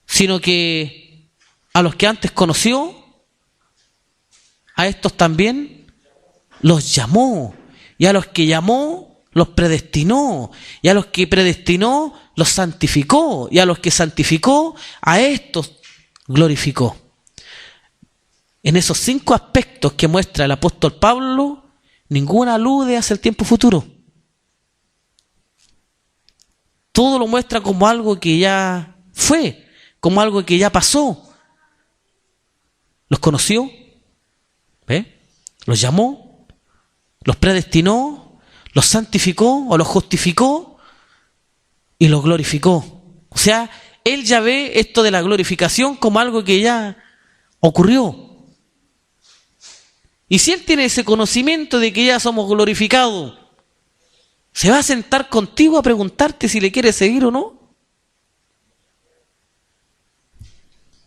sino que a los que antes conoció, a estos también los llamó. Y a los que llamó, los predestinó. Y a los que predestinó, los santificó. Y a los que santificó, a estos glorificó. En esos 5 aspectos que muestra el apóstol Pablo, ninguna alude hacia el tiempo futuro. Todo lo muestra como algo que ya fue, como algo que ya pasó. Los conoció, ¿ve? Los llamó, los predestinó, los santificó o los justificó y los glorificó. O sea, él ya ve esto de la glorificación como algo que ya ocurrió. Y si él tiene ese conocimiento de que ya somos glorificados, ¿se va a sentar contigo a preguntarte si le quieres seguir o no?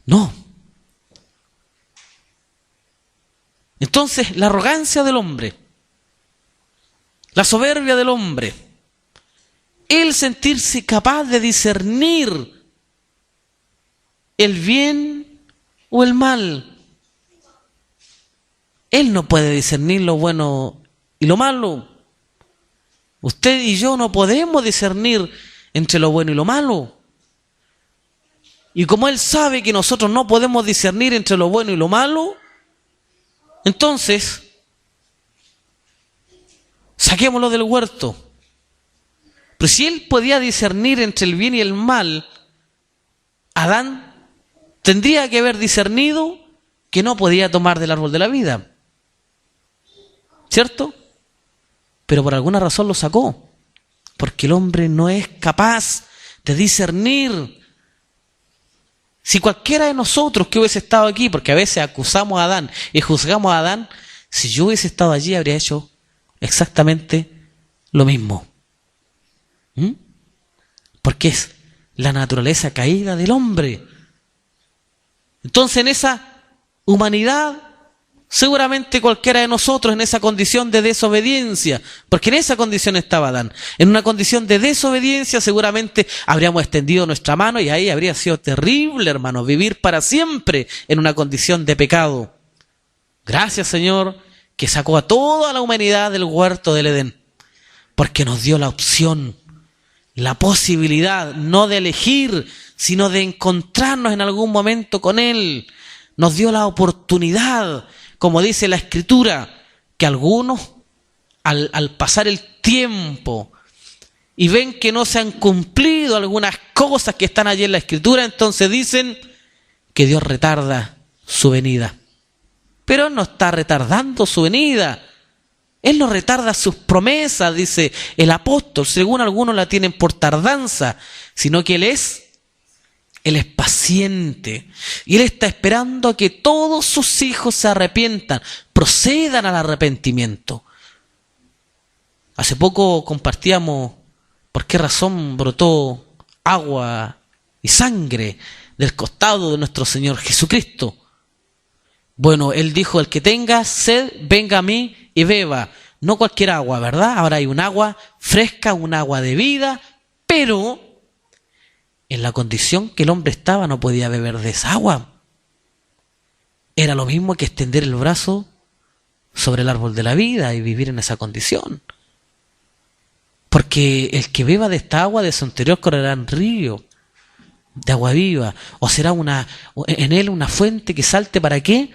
No. Entonces, la arrogancia del hombre, la soberbia del hombre, el sentirse capaz de discernir el bien o el mal. Él no puede discernir lo bueno y lo malo. Usted y yo no podemos discernir entre lo bueno y lo malo. Y como Él sabe que nosotros no podemos discernir entre lo bueno y lo malo, entonces, saquémoslo del huerto. Pero si Él podía discernir entre el bien y el mal, Adán tendría que haber discernido que no podía tomar del árbol de la vida. ¿Cierto? Pero por alguna razón lo sacó. Porque el hombre no es capaz de discernir. Si cualquiera de nosotros que hubiese estado aquí, porque a veces acusamos a Adán y juzgamos a Adán, si yo hubiese estado allí habría hecho exactamente lo mismo. Porque es la naturaleza caída del hombre. Entonces en esa humanidad, seguramente cualquiera de nosotros en esa condición de desobediencia, porque en esa condición estaba Adán, en una condición de desobediencia seguramente habríamos extendido nuestra mano y ahí habría sido terrible, hermanos, vivir para siempre en una condición de pecado. Gracias, Señor, que sacó a toda la humanidad del huerto del Edén, porque nos dio la opción, la posibilidad, no de elegir, sino de encontrarnos en algún momento con Él. Nos dio la oportunidad, como dice la Escritura, que algunos, al pasar el tiempo y ven que no se han cumplido algunas cosas que están allí en la Escritura, entonces dicen que Dios retarda su venida. Pero Él no está retardando su venida. Él no retarda sus promesas, dice el apóstol, según algunos la tienen por tardanza, sino que Él es paciente y Él está esperando a que todos sus hijos se arrepientan, procedan al arrepentimiento. Hace poco compartíamos por qué razón brotó agua y sangre del costado de nuestro Señor Jesucristo. Bueno, Él dijo, el que tenga sed, venga a mí y beba. No cualquier agua, ¿verdad? Ahora hay un agua fresca, un agua de vida, pero en la condición que el hombre estaba no podía beber de esa agua. Era lo mismo que extender el brazo sobre el árbol de la vida y vivir en esa condición. Porque el que beba de esta agua de su interior correrá un río de agua viva, o será en él una fuente que salte para qué,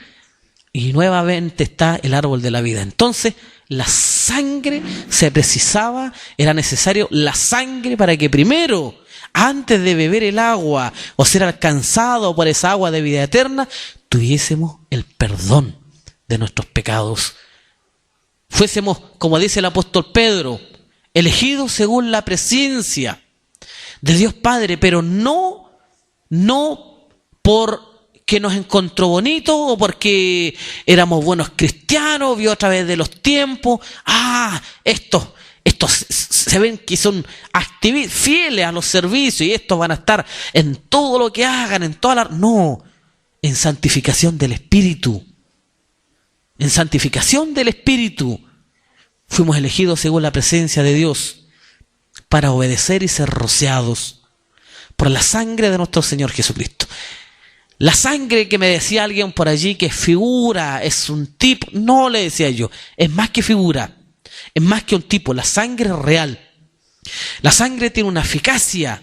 y nuevamente está el árbol de la vida. Entonces la sangre se precisaba, era necesario la sangre para que primero, antes de beber el agua o ser alcanzado por esa agua de vida eterna, tuviésemos el perdón de nuestros pecados. Fuésemos, como dice el apóstol Pedro, elegidos según la presencia de Dios Padre, pero no porque nos encontró bonito o porque éramos buenos cristianos, vio a través de los tiempos, estos se ven que son fieles a los servicios y estos van a estar en todo lo que hagan, no, en santificación del Espíritu. En santificación del Espíritu fuimos elegidos según la presencia de Dios para obedecer y ser rociados. por la sangre de nuestro Señor Jesucristo. La sangre que me decía alguien por allí que es figura, es un tipo, no le decía yo, es más que figura, es más que un tipo, la sangre es real. La sangre tiene una eficacia,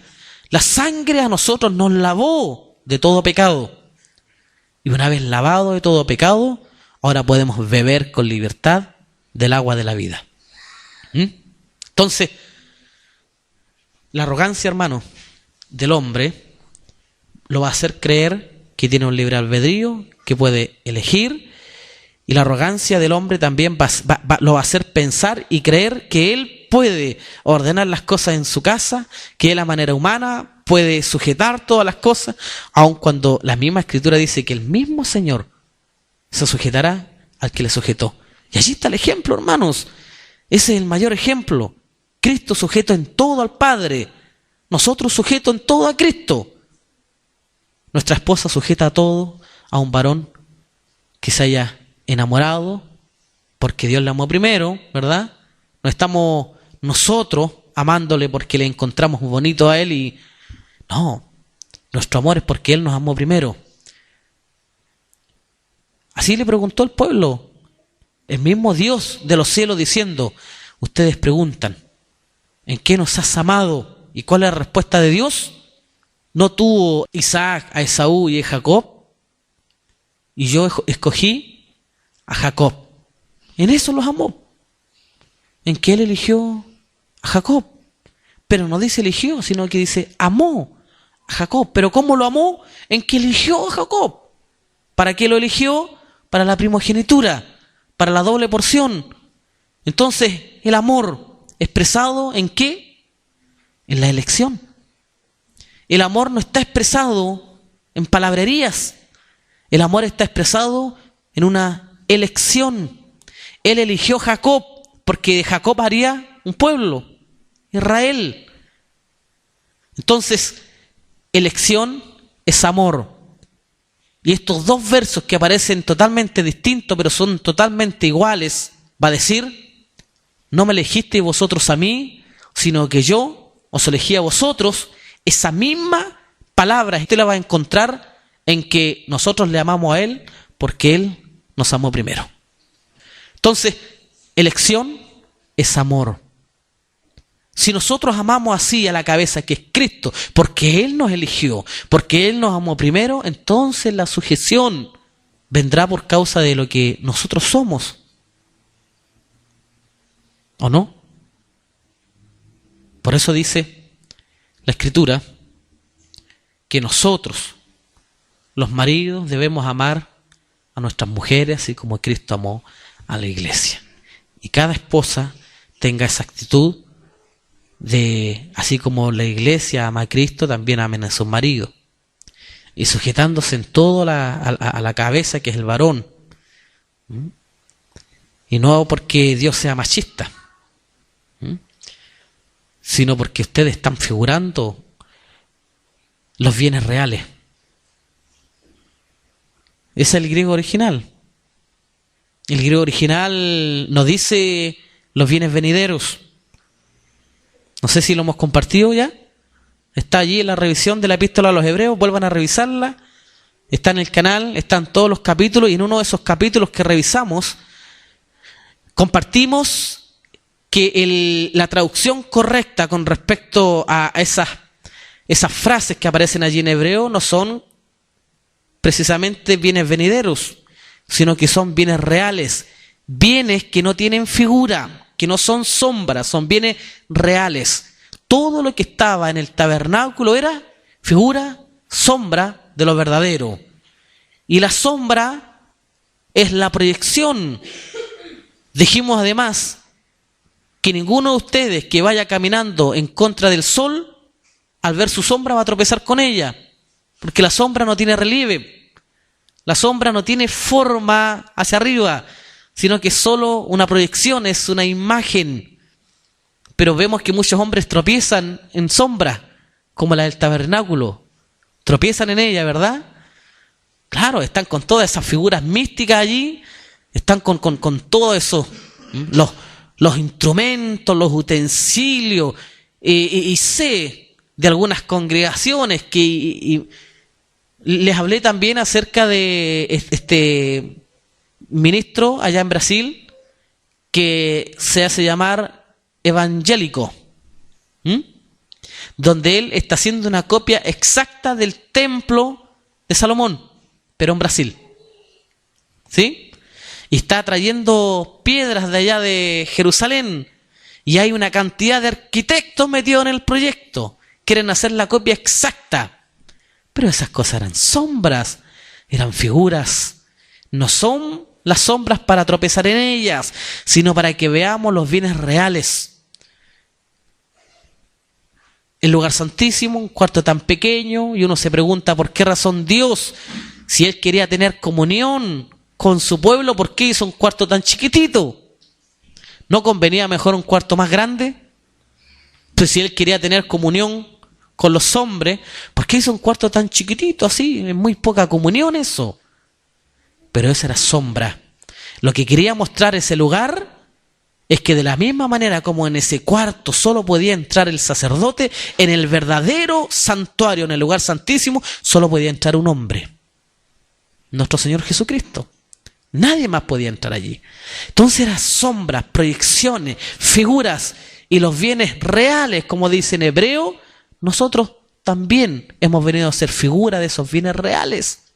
la sangre a nosotros nos lavó de todo pecado. Y una vez lavado de todo pecado, ahora podemos beber con libertad del agua de la vida. Entonces, la arrogancia, hermano, del hombre lo va a hacer creer que tiene un libre albedrío, que puede elegir, y la arrogancia del hombre también lo va a hacer pensar y creer que él puede ordenar las cosas en su casa, que él a manera humana puede sujetar todas las cosas, aun cuando la misma Escritura dice que el mismo Señor se sujetará al que le sujetó. Y allí está el ejemplo, hermanos. Ese es el mayor ejemplo. Cristo sujeto en todo al Padre, nosotros sujetos en todo a Cristo. Nuestra esposa sujeta a todo a un varón que se haya enamorado porque Dios le amó primero, ¿verdad? No estamos nosotros amándole porque le encontramos bonito a él y... No, nuestro amor es porque Él nos amó primero. Así le preguntó el pueblo, el mismo Dios de los cielos diciendo, ustedes preguntan, ¿en qué nos has amado? ¿Y cuál es la respuesta de Dios? ¿No tuvo Isaac a Esaú y a Jacob? Y yo escogí a Jacob. En eso los amó. En que él eligió a Jacob. Pero no dice eligió, sino que dice amó a Jacob. ¿Pero cómo lo amó? En que eligió a Jacob. ¿Para qué lo eligió? Para la primogenitura, para la doble porción. Entonces, el amor expresado ¿en qué? En la elección. El amor no está expresado en palabrerías. El amor está expresado en una elección. Él eligió a Jacob porque de Jacob haría un pueblo, Israel. Entonces, elección es amor. Y estos dos versos que aparecen totalmente distintos, pero son totalmente iguales, va a decir, no me elegisteis vosotros a mí, sino que yo os elegí a vosotros. Esa misma palabra usted la va a encontrar en que nosotros le amamos a Él porque Él nos amó primero. Entonces, elección es amor. Si nosotros amamos así a la cabeza que es Cristo, porque Él nos eligió, porque Él nos amó primero, entonces la sujeción vendrá por causa de lo que nosotros somos. ¿O no? Por eso dice la Escritura que nosotros, los maridos, debemos amar a nuestras mujeres así como Cristo amó a la iglesia. Y cada esposa tenga esa actitud de, así como la iglesia ama a Cristo, también amen a sus maridos. Y sujetándose en todo a la cabeza que es el varón. Y no porque Dios sea machista, sino porque ustedes están figurando los bienes reales. Ese es el griego original. El griego original nos dice los bienes venideros. No sé si lo hemos compartido ya. Está allí en la revisión de la epístola a los hebreos. Vuelvan a revisarla. Está en el canal, están todos los capítulos. Y en uno de esos capítulos que revisamos, compartimos que la traducción correcta con respecto a esas frases que aparecen allí en hebreo no son precisamente bienes venideros, sino que son bienes reales, bienes que no tienen figura, que no son sombras, son bienes reales. Todo lo que estaba en el tabernáculo era figura, sombra de lo verdadero. Y la sombra es la proyección. Dijimos además que ninguno de ustedes que vaya caminando en contra del sol, al ver su sombra va a tropezar con ella, porque la sombra no tiene relieve, la sombra no tiene forma hacia arriba, sino que es solo una proyección, es una imagen. Pero vemos que muchos hombres tropiezan en sombra, como la del tabernáculo, tropiezan en ella, ¿verdad? Claro, están con todas esas figuras místicas allí, están con todo eso, los instrumentos, los utensilios, y sé de algunas congregaciones y les hablé también acerca de este ministro allá en Brasil que se hace llamar evangélico, donde él está haciendo una copia exacta del templo de Salomón, pero en Brasil, ¿sí? Y está trayendo piedras de allá de Jerusalén y hay una cantidad de arquitectos metidos en el proyecto. Quieren hacer la copia exacta, pero esas cosas eran sombras, eran figuras. No son las sombras para tropezar en ellas, sino para que veamos los bienes reales. El lugar santísimo, un cuarto tan pequeño, y uno se pregunta por qué razón Dios, si Él quería tener comunión con su pueblo, ¿por qué hizo un cuarto tan chiquitito? ¿No convenía mejor un cuarto más grande? Pues si Él quería tener comunión con los hombres, ¿por qué hizo un cuarto tan chiquitito así? Es muy poca comunión eso. Pero esa era sombra. Lo que quería mostrar ese lugar es que de la misma manera como en ese cuarto solo podía entrar el sacerdote, en el verdadero santuario, en el lugar santísimo, solo podía entrar un hombre. Nuestro Señor Jesucristo. Nadie más podía entrar allí. Entonces eran sombras, proyecciones, figuras y los bienes reales, como dice en hebreo, nosotros también hemos venido a ser figura de esos bienes reales.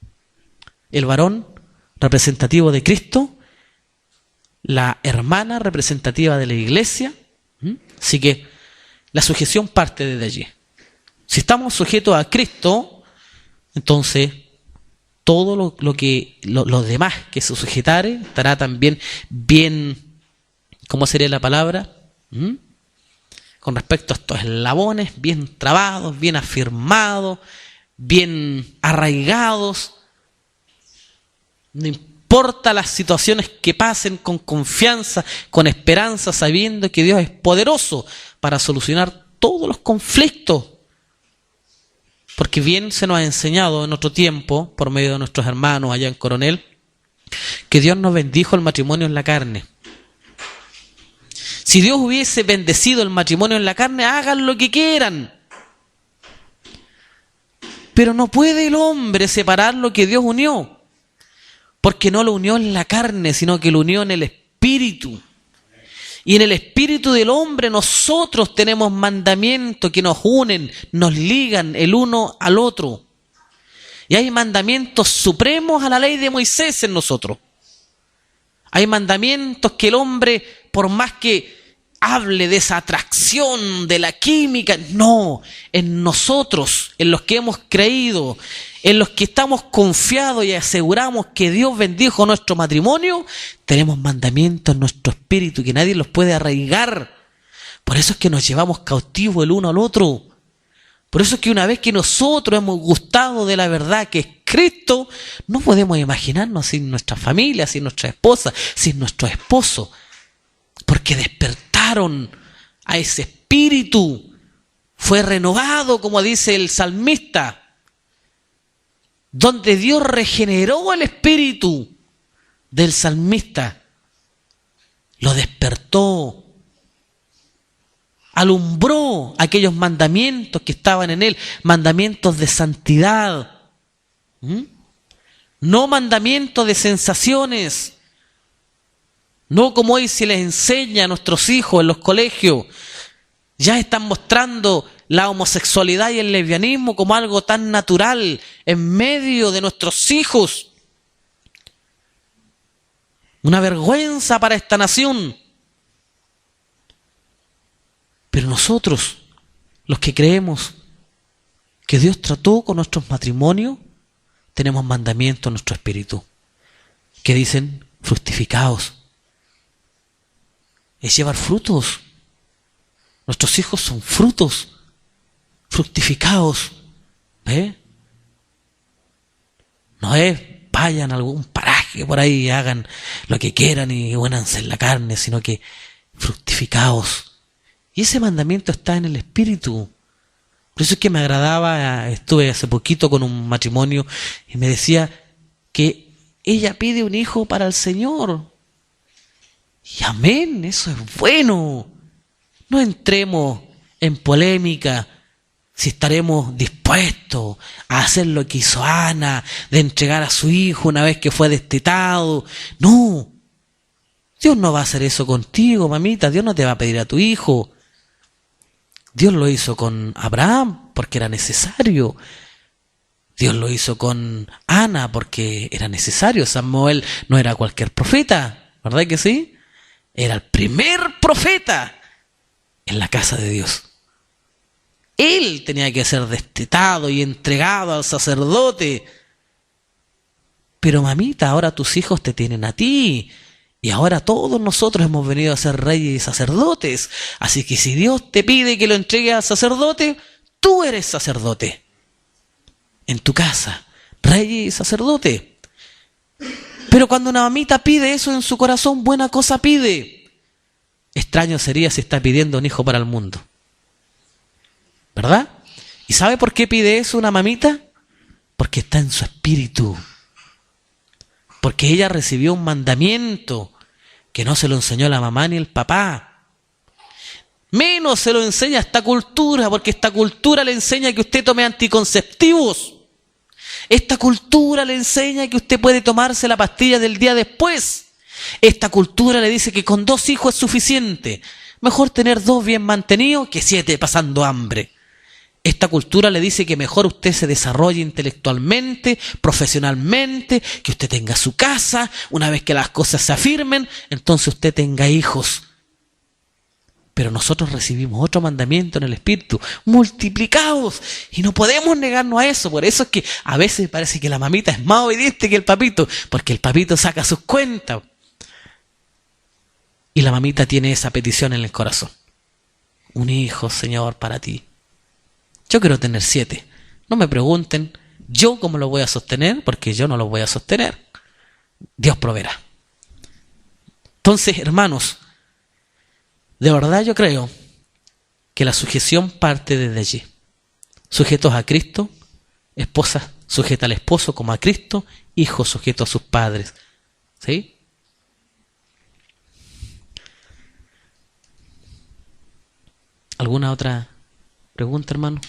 El varón representativo de Cristo, la hermana representativa de la iglesia. Así que la sujeción parte desde allí. Si estamos sujetos a Cristo, entonces todo lo demás que se sujetare estará también bien, ¿cómo sería la palabra? Con respecto a estos eslabones, bien trabados, bien afirmados, bien arraigados. No importa las situaciones que pasen, con confianza, con esperanza, sabiendo que Dios es poderoso para solucionar todos los conflictos. Porque bien se nos ha enseñado en otro tiempo, por medio de nuestros hermanos allá en Coronel, que Dios nos bendijo el matrimonio en la carne. Si Dios hubiese bendecido el matrimonio en la carne, hagan lo que quieran. Pero no puede el hombre separar lo que Dios unió. Porque no lo unió en la carne, sino que lo unió en el espíritu. Y en el espíritu del hombre nosotros tenemos mandamientos que nos unen, nos ligan el uno al otro. Y hay mandamientos supremos a la ley de Moisés en nosotros. Hay mandamientos que el hombre, por más que hable de esa atracción, de la química, no, en nosotros, en los que hemos creído, en los que estamos confiados y aseguramos que Dios bendijo nuestro matrimonio, tenemos mandamientos en nuestro espíritu que nadie los puede arraigar. Por eso es que nos llevamos cautivos el uno al otro. Por eso es que una vez que nosotros hemos gustado de la verdad que es Cristo, no podemos imaginarnos sin nuestra familia, sin nuestra esposa, sin nuestro esposo. Porque despertaron a ese espíritu. Fue renovado, como dice el salmista, donde Dios regeneró el espíritu del salmista, lo despertó, alumbró aquellos mandamientos que estaban en él, mandamientos de santidad, no mandamientos de sensaciones, no como hoy se les enseña a nuestros hijos en los colegios. Ya están mostrando la homosexualidad y el lesbianismo como algo tan natural en medio de nuestros hijos. Una vergüenza para esta nación. Pero nosotros, los que creemos que Dios trató con nuestros matrimonios, tenemos mandamientos en nuestro espíritu que dicen: fructificaos. Es llevar frutos. Nuestros hijos son frutos. Fructificaos. ¿Ve? No es vayan a algún paraje por ahí y hagan lo que quieran y únanse en la carne, sino que fructificaos. Y ese mandamiento está en el espíritu. Por eso es que me agradaba, estuve hace poquito con un matrimonio y me decía que ella pide un hijo para el Señor. Y amén, eso es bueno. No entremos en polémica Si estaremos dispuestos a hacer lo que hizo Ana, de entregar a su hijo una vez que fue destetado. No, Dios no va a hacer eso contigo, mamita. Dios no te va a pedir a tu hijo. Dios lo hizo con Abraham porque era necesario. Dios lo hizo con Ana porque era necesario. Samuel no era cualquier profeta, ¿verdad que sí? Era el primer profeta en la casa de Dios. Él tenía que ser destetado y entregado al sacerdote. Pero mamita, ahora tus hijos te tienen a ti. Y ahora todos nosotros hemos venido a ser reyes y sacerdotes. Así que si Dios te pide que lo entregues al sacerdote, tú eres sacerdote. En tu casa, rey y sacerdote. Pero cuando una mamita pide eso en su corazón, buena cosa pide. Extraño sería si está pidiendo un hijo para el mundo. ¿Verdad? ¿Y sabe por qué pide eso una mamita? Porque está en su espíritu. Porque ella recibió un mandamiento que no se lo enseñó la mamá ni el papá. Menos se lo enseña esta cultura, porque esta cultura le enseña que usted tome anticonceptivos. Esta cultura le enseña que usted puede tomarse la pastilla del día después. Esta cultura le dice que con 2 hijos es suficiente. Mejor tener 2 bien mantenidos que 7 pasando hambre. Esta cultura le dice que mejor usted se desarrolle intelectualmente, profesionalmente, que usted tenga su casa, una vez que las cosas se afirmen, entonces usted tenga hijos. Pero nosotros recibimos otro mandamiento en el Espíritu, multiplicados, y no podemos negarnos a eso. Por eso es que a veces parece que la mamita es más obediente que el papito, porque el papito saca sus cuentas. Y la mamita tiene esa petición en el corazón. Un hijo, Señor, para ti. Yo quiero tener 7. No me pregunten yo cómo lo voy a sostener, porque yo no lo voy a sostener. Dios proveerá. Entonces, hermanos, de verdad yo creo que la sujeción parte desde allí. Sujetos a Cristo, esposa sujeta al esposo como a Cristo, hijos sujetos a sus padres. ¿Sí? ¿Alguna otra pregunta, hermano?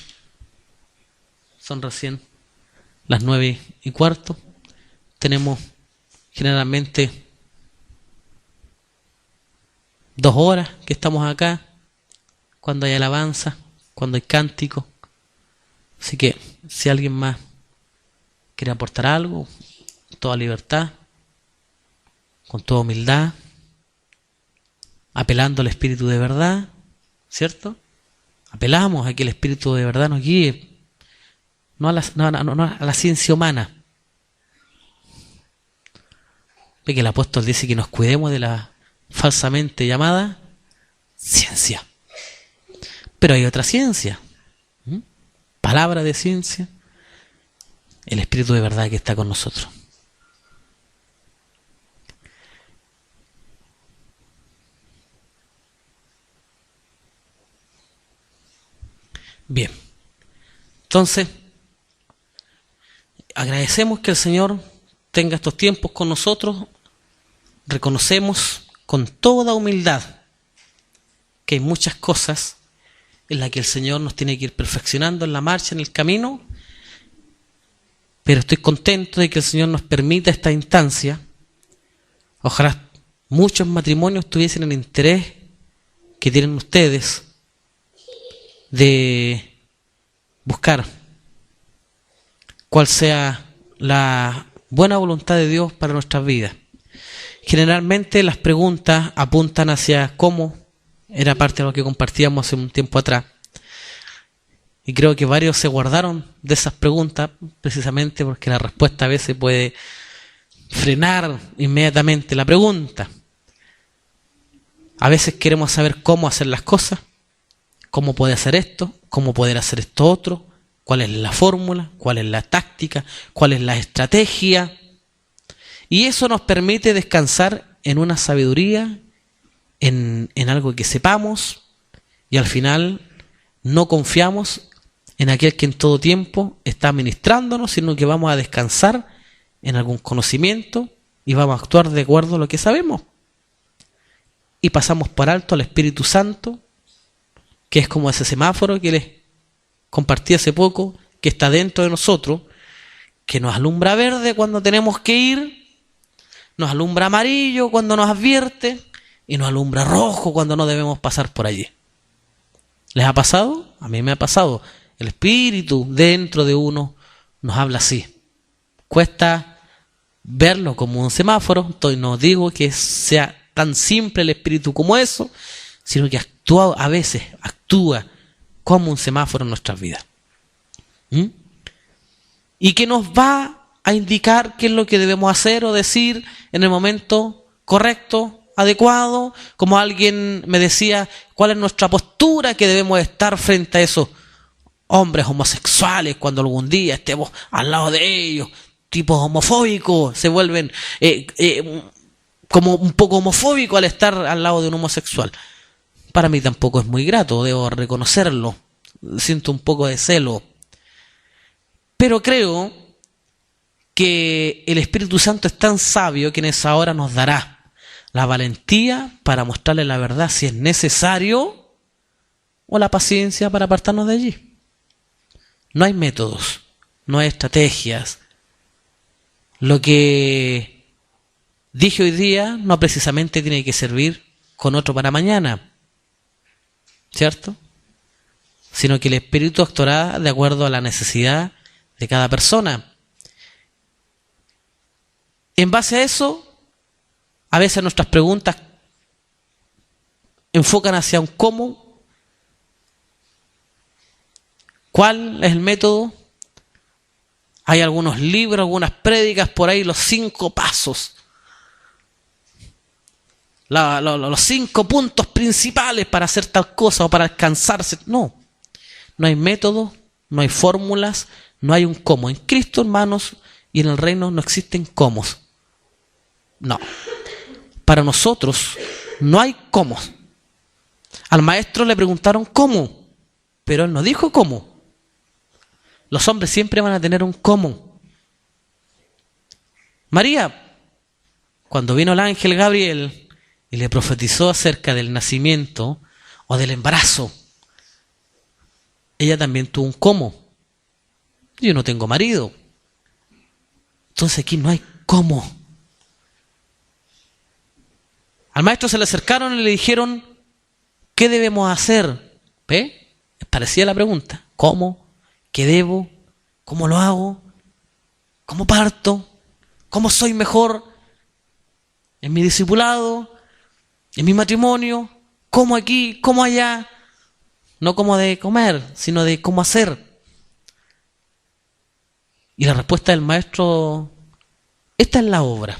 Son recién las 9:15. Tenemos generalmente 2 horas que estamos acá, cuando hay alabanza, cuando hay cántico. Así que si alguien más quiere aportar algo, toda libertad, con toda humildad, apelando al Espíritu de verdad, ¿cierto? Apelamos a que el Espíritu de verdad nos guíe, no a la ciencia humana. Ve que el apóstol dice que nos cuidemos de la falsamente llamada ciencia. Pero hay otra ciencia, palabra de ciencia, el Espíritu de verdad que está con nosotros. Bien, entonces agradecemos que el Señor tenga estos tiempos con nosotros. Reconocemos con toda humildad que hay muchas cosas en las que el Señor nos tiene que ir perfeccionando en la marcha, en el camino, pero estoy contento de que el Señor nos permita esta instancia. Ojalá muchos matrimonios tuviesen el interés que tienen ustedes de buscar cuál sea la buena voluntad de Dios para nuestras vidas. Generalmente las preguntas apuntan hacia cómo, era parte de lo que compartíamos hace un tiempo atrás. Y creo que varios se guardaron de esas preguntas precisamente porque la respuesta a veces puede frenar inmediatamente la pregunta. A veces queremos saber cómo hacer las cosas, cómo puede hacer esto, cómo poder hacer esto otro, cuál es la fórmula, cuál es la táctica, cuál es la estrategia. Y eso nos permite descansar en una sabiduría, en algo que sepamos, y al final no confiamos en aquel que en todo tiempo está ministrándonos, sino que vamos a descansar en algún conocimiento y vamos a actuar de acuerdo a lo que sabemos. Y pasamos por alto al Espíritu Santo, que es como ese semáforo que les compartí hace poco, que está dentro de nosotros, que nos alumbra verde cuando tenemos que ir, nos alumbra amarillo cuando nos advierte y nos alumbra rojo cuando no debemos pasar por allí. ¿Les ha pasado? A mí me ha pasado. El Espíritu dentro de uno nos habla así. Cuesta verlo como un semáforo, entonces no digo que sea tan simple el Espíritu como eso, sino que a veces actúa como un semáforo en nuestras vidas. Y que nos va a indicar qué es lo que debemos hacer o decir en el momento correcto, adecuado, como alguien me decía, cuál es nuestra postura que debemos estar frente a esos hombres homosexuales cuando algún día estemos al lado de ellos, tipos homofóbicos, se vuelven como un poco homofóbicos al estar al lado de un homosexual. Para mí tampoco es muy grato, debo reconocerlo, siento un poco de celo. Pero creo que el Espíritu Santo es tan sabio que en esa hora nos dará la valentía para mostrarle la verdad si es necesario o la paciencia para apartarnos de allí. No hay métodos, no hay estrategias. Lo que dije hoy día no precisamente tiene que servir con otro para mañana, ¿cierto? Sino que el Espíritu actuará de acuerdo a la necesidad de cada persona. En base a eso, a veces nuestras preguntas enfocan hacia un cómo. ¿Cuál es el método? Hay algunos libros, algunas prédicas por ahí, los 5 pasos. Los 5 puntos principales para hacer tal cosa o para alcanzarse. No hay método, no hay fórmulas, no hay un cómo. En Cristo, hermanos, y en el reino no existen cómo. No. Para nosotros no hay cómo. Al maestro le preguntaron cómo, pero él no dijo cómo. Los hombres siempre van a tener un cómo. María, cuando vino el ángel Gabriel y le profetizó acerca del nacimiento o del embarazo, ella también tuvo un cómo. Yo no tengo marido. Entonces aquí no hay cómo. Al maestro se le acercaron y le dijeron, ¿qué debemos hacer? ¿Ve? Es parecida la pregunta. ¿Cómo? ¿Qué debo? ¿Cómo lo hago? ¿Cómo parto? ¿Cómo soy mejor en mi discipulado? ¿En mi matrimonio? ¿Cómo aquí? ¿Cómo allá? No como de comer, sino de cómo hacer. Y la respuesta del maestro, esta es la obra.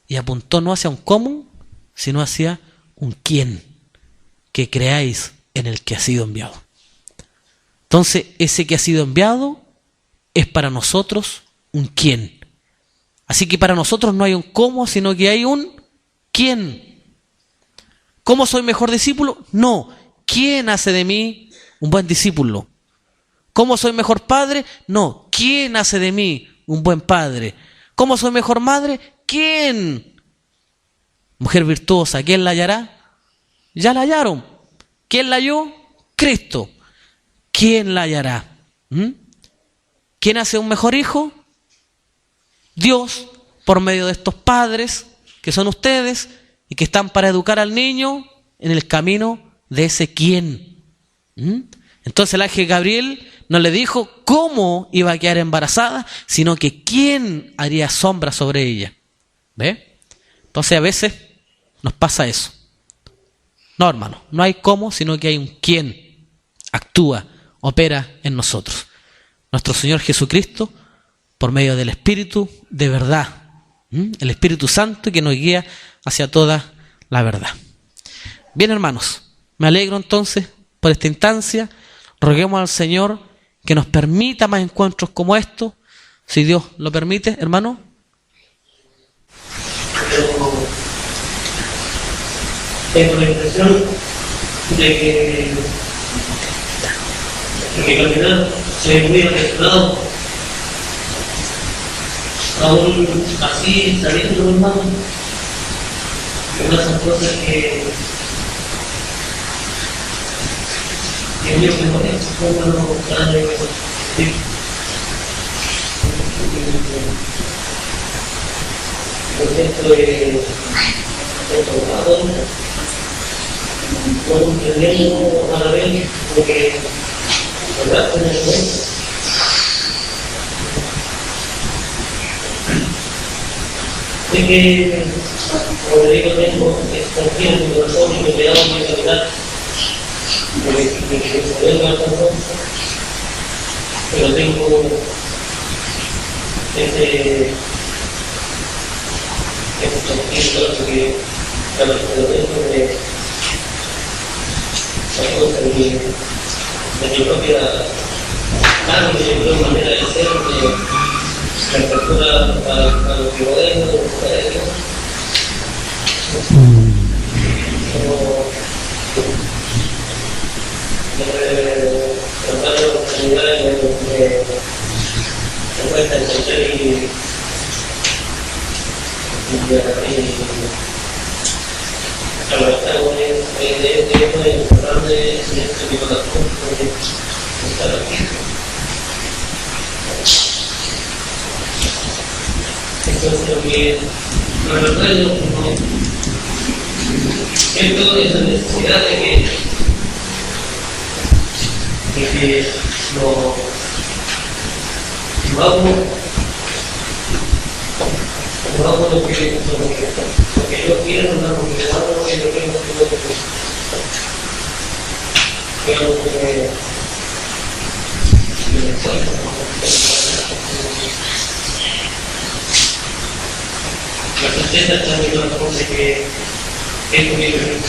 Y apuntó no hacia un cómo, sino hacia un quién, que creáis en el que ha sido enviado. Entonces, ese que ha sido enviado es para nosotros un quién. Así que para nosotros no hay un cómo, sino que hay un quién. ¿Cómo soy mejor discípulo? No. ¿Quién hace de mí un buen discípulo? ¿Cómo soy mejor padre? No. ¿Quién hace de mí un buen padre? ¿Cómo soy mejor madre? ¿Quién? Mujer virtuosa, ¿quién la hallará? Ya la hallaron. ¿Quién la halló? Cristo. ¿Quién la hallará? ¿Quién hace un mejor hijo? Dios, por medio de estos padres que son ustedes y que están para educar al niño en el camino de ese quién. Entonces el ángel Gabriel no le dijo cómo iba a quedar embarazada, sino que quién haría sombra sobre ella. ¿Ve? Entonces a veces nos pasa eso. No, hermano, no hay cómo, sino que hay un quién actúa, opera en nosotros. Nuestro Señor Jesucristo, por medio del Espíritu de verdad, el Espíritu Santo que nos guía hacia toda la verdad. Bien, hermanos, me alegro entonces por esta instancia. Roguemos al Señor que nos permita más encuentros como estos, si Dios lo permite, hermano. Tengo la impresión de que el final se ve muy afectado, aún así sabiendo, hermano, que una de esas cosas que que yo me conecto con uno grande y por dentro de otro lado, comprendiendo a la vez lo que ¿verdad? En el momento. De que, como le digo, tengo extranjero en mi corazón y me he quedado en mi calidad de que se venga al corazón, pero tengo ese sentimiento que cada vez que lo tengo me cosa de mi propia carne, de mi propia manera de ser, de la apertura a lo que moderno, de lo que como tratar de oportunidades de cuesta entender y trabajar de esto y tratar de este tipo de cosas de estar aquí. Entonces lo que la verdad es siento esa necesidad de que lo hago lo que yo quiero, no lo que hago, lo que yo quiero, que algo que me cuesta. La certeza también es una cosa que es muy bien,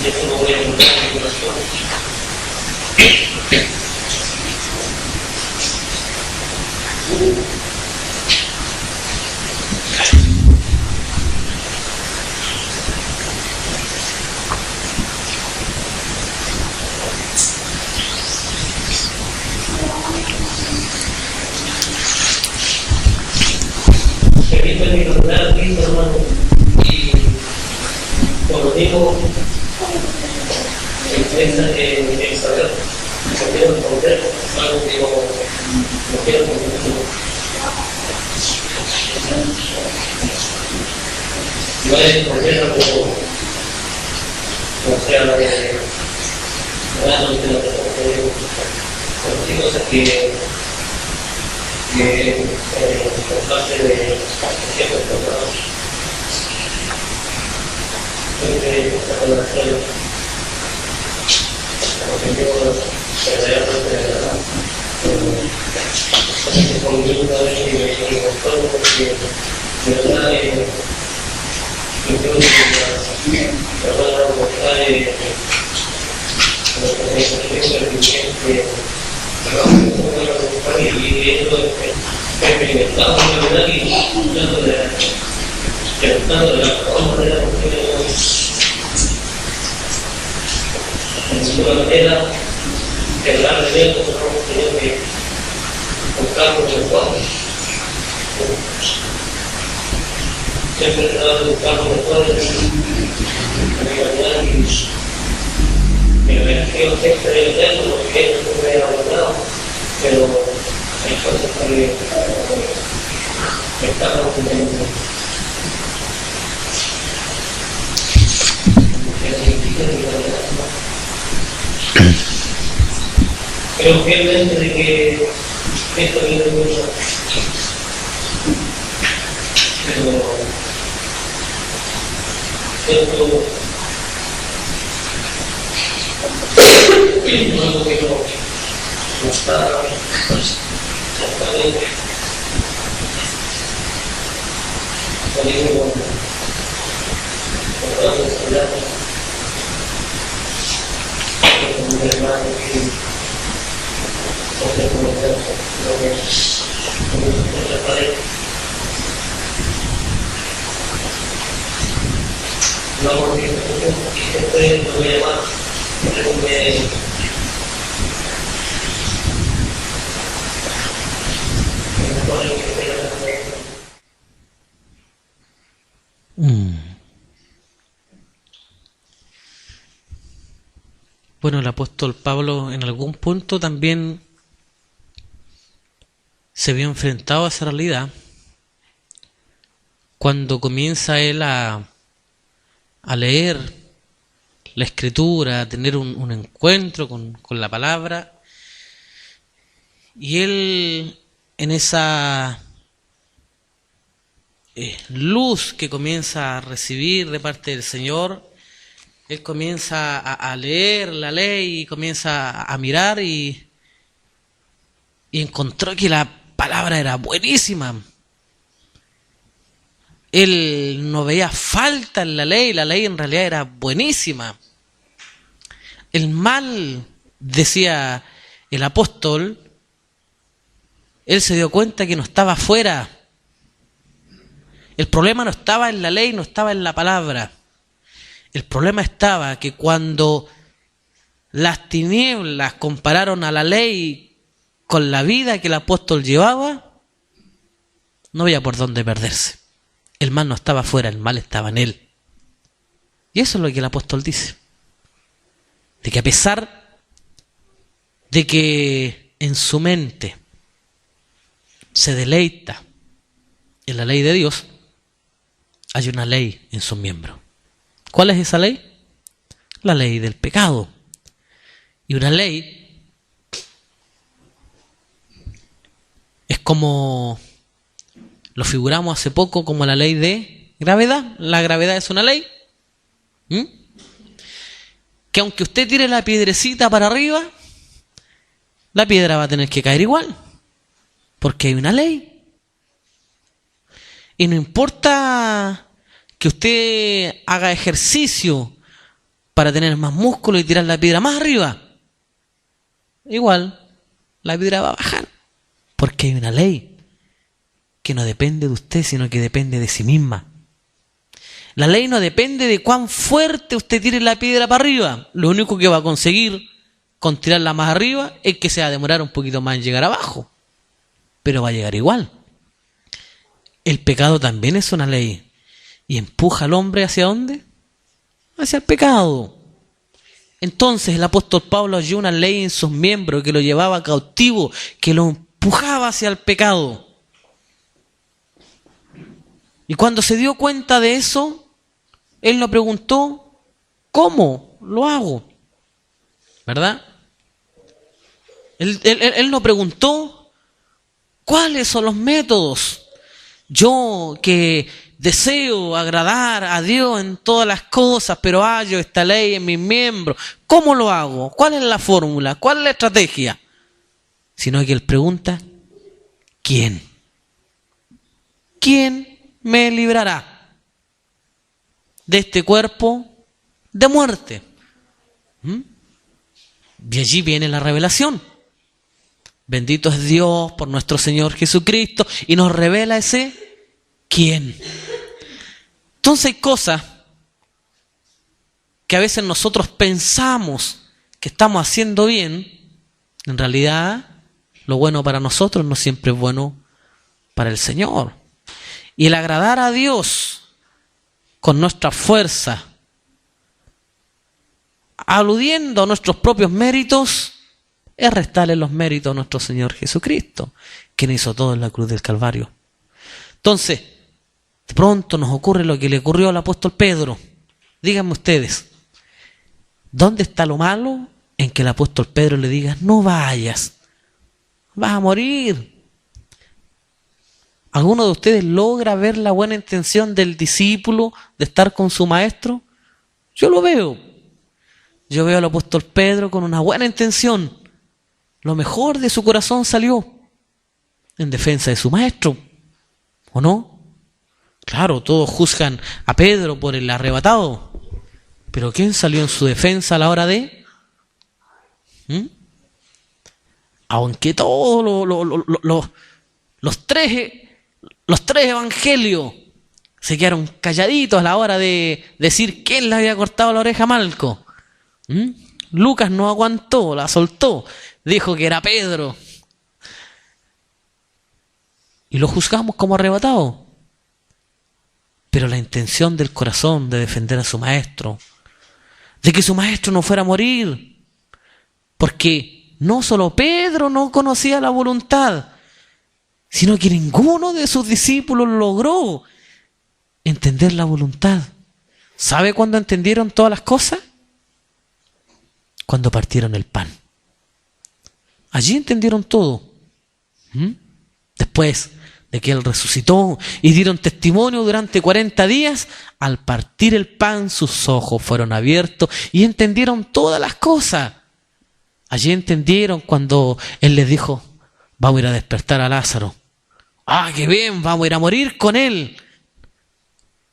y eso lo voy a contar en mi corazón. Permítanme nombrar a Cristo, hermano, y como digo, el saber, lo quiero entender, algo que no quiero entender. Yo he entendido como sea la de cosas que por parte de siempre encontramos. Siempre esta relación, porque yo verdaderamente de verdad, conmigo una vez que me encontró, porque de verdad yo creo que la buena voluntad de y esto he experimentado la verdad y tratando de la mejor manera posible en ninguna manera de hablar de él como hemos tenido que buscarlo en el cuadro. Siempre he tratado de buscarlo en el cuadro en mi realidad y el beneficio siempre de tenerlo porque él no me ha abandonado, pero hay cosas que me están ocurriendo. Creo fielmente de que esto viene mucho, pero siento algo que no está exactamente saliendo con todas las palabras con mi hermano que José Comercial lo que otra pared no porque siempre lo voy a llamar siempre Bueno, el apóstol Pablo en algún punto también se vio enfrentado a esa realidad cuando comienza él a leer la escritura, a tener un encuentro con la palabra, y él en esa luz que comienza a recibir de parte del Señor, él comienza a leer la ley y comienza a mirar y encontró que la palabra era buenísima. Él no veía falta en la ley en realidad era buenísima. El mal, decía el apóstol, él se dio cuenta que no estaba afuera. El problema no estaba en la ley, no estaba en la palabra. El problema estaba que cuando las tinieblas compararon a la ley con la vida que el apóstol llevaba, no había por dónde perderse. El mal no estaba afuera, el mal estaba en él. Y eso es lo que el apóstol dice. De que a pesar de que en su mente se deleita en la ley de Dios, hay una ley en sus miembros. ¿Cuál es esa ley? La ley del pecado. Y una ley es como lo figuramos hace poco como la ley de gravedad. La gravedad es una ley que aunque usted tire la piedrecita para arriba, la piedra va a tener que caer igual, porque hay una ley. Y no importa que usted haga ejercicio para tener más músculo y tirar la piedra más arriba, igual la piedra va a bajar, porque hay una ley que no depende de usted, sino que depende de sí misma. La ley no depende de cuán fuerte usted tire la piedra para arriba. Lo único que va a conseguir con tirarla más arriba es que se va a demorar un poquito más en llegar abajo, pero va a llegar igual. El pecado también es una ley y empuja al hombre ¿hacia dónde? Hacia el pecado. Entonces el apóstol Pablo halló una ley en sus miembros que lo llevaba cautivo, que lo empujaba hacia el pecado. Y cuando se dio cuenta de eso, él nos preguntó, ¿cómo lo hago? ¿Verdad? Él nos preguntó, ¿cuáles son los métodos? Yo que deseo agradar a Dios en todas las cosas, pero hallo esta ley en mis miembros, ¿cómo lo hago? ¿Cuál es la fórmula? ¿Cuál es la estrategia? Sino que él pregunta, ¿quién? ¿Quién me librará de este cuerpo de muerte? Y allí viene la revelación. Bendito es Dios por nuestro Señor Jesucristo, y nos revela ese quién. Entonces hay cosas que a veces nosotros pensamos que estamos haciendo bien, en realidad lo bueno para nosotros no siempre es bueno para el Señor. Y el agradar a Dios con nuestra fuerza, aludiendo a nuestros propios méritos, es restarle los méritos a nuestro Señor Jesucristo, quien hizo todo en la cruz del Calvario. Entonces, de pronto nos ocurre lo que le ocurrió al apóstol Pedro. Díganme ustedes, ¿dónde está lo malo en que el apóstol Pedro le diga, no vayas, vas a morir? ¿Alguno de ustedes logra ver la buena intención del discípulo de estar con su maestro? Yo lo veo. Yo veo al apóstol Pedro con una buena intención. Lo mejor de su corazón salió en defensa de su maestro, ¿o no? Claro, todos juzgan a Pedro por el arrebatado, pero ¿quién salió en su defensa a la hora de? Aunque todos los tres evangelios se quedaron calladitos a la hora de decir quién le había cortado la oreja a Malco. Lucas no aguantó, la soltó, dijo que era Pedro. Y lo juzgamos como arrebatado. Pero la intención del corazón de defender a su maestro, de que su maestro no fuera a morir, Porque no solo Pedro no conocía la voluntad, sino que ninguno de sus discípulos logró entender la voluntad. ¿Sabe cuándo entendieron todas las cosas? Cuando partieron el pan. Allí entendieron todo. Después de que Él resucitó y dieron testimonio durante 40 días, al partir el pan sus ojos fueron abiertos y entendieron todas las cosas. Allí entendieron cuando Él les dijo: vamos a ir a despertar a Lázaro. ¡Ah, qué bien! Vamos a ir a morir con Él.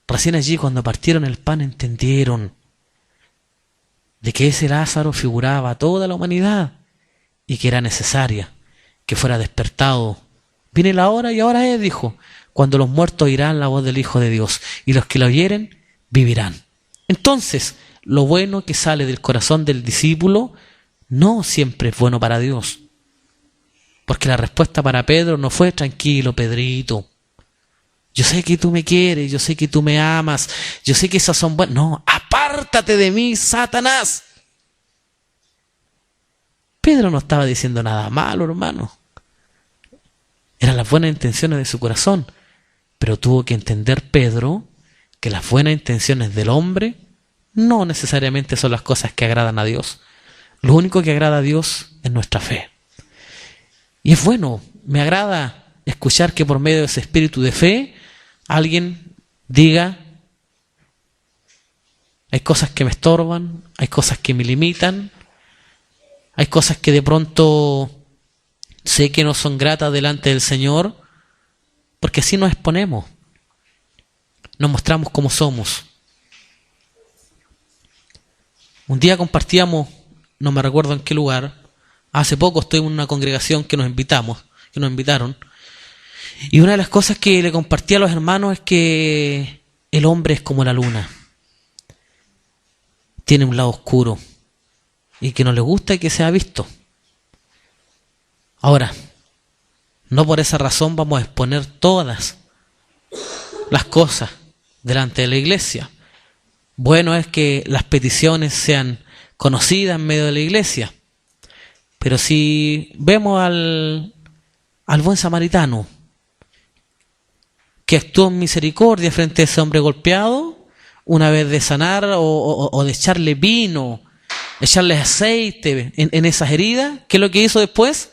Recién allí, cuando partieron el pan, entendieron de que ese Lázaro figuraba a toda la humanidad y que era necesaria que fuera despertado. Viene la hora y ahora es, dijo, cuando los muertos oirán la voz del Hijo de Dios y los que la oyeren vivirán. Entonces, lo bueno que sale del corazón del discípulo no siempre es bueno para Dios. Porque la respuesta para Pedro no fue: tranquilo, Pedrito, yo sé que tú me quieres, yo sé que tú me amas, yo sé que esas son buenas. No, apártate de mí, Satanás. Pedro no estaba diciendo nada malo, hermano. Eran las buenas intenciones de su corazón. Pero tuvo que entender Pedro que las buenas intenciones del hombre no necesariamente son las cosas que agradan a Dios. Lo único que agrada a Dios es nuestra fe. Y es bueno, me agrada escuchar que por medio de ese espíritu de fe alguien diga: hay cosas que me estorban, hay cosas que me limitan, hay cosas que de pronto sé que no son gratas delante del Señor, porque así nos exponemos, nos mostramos como somos. Un día compartíamos, no me recuerdo en qué lugar, hace poco estoy en una congregación que nos invitaron, y una de las cosas que le compartí a los hermanos es que el hombre es como la luna, tiene un lado oscuro y que no le gusta que sea visto. Ahora, no por esa razón vamos a exponer todas las cosas delante de la iglesia. Bueno es que las peticiones sean conocidas en medio de la iglesia. Pero si vemos al buen samaritano que actuó en misericordia frente a ese hombre golpeado, una vez de sanar o de echarle vino, echarle aceite en esas heridas, ¿qué es lo que hizo después?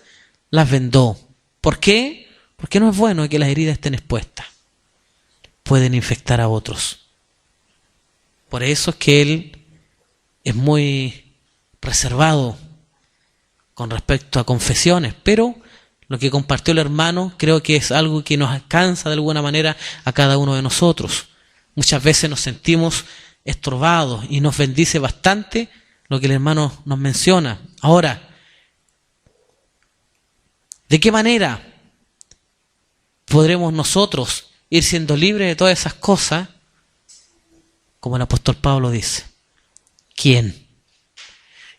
Las vendó. ¿Por qué? Porque no es bueno que las heridas estén expuestas. Pueden infectar a otros. Por eso es que él es muy reservado con respecto a confesiones, pero lo que compartió el hermano creo que es algo que nos alcanza de alguna manera a cada uno de nosotros. Muchas veces nos sentimos estorbados y nos bendice bastante lo que el hermano nos menciona. Ahora, ¿de qué manera podremos nosotros ir siendo libres de todas esas cosas? Como el apóstol Pablo dice, ¿quién?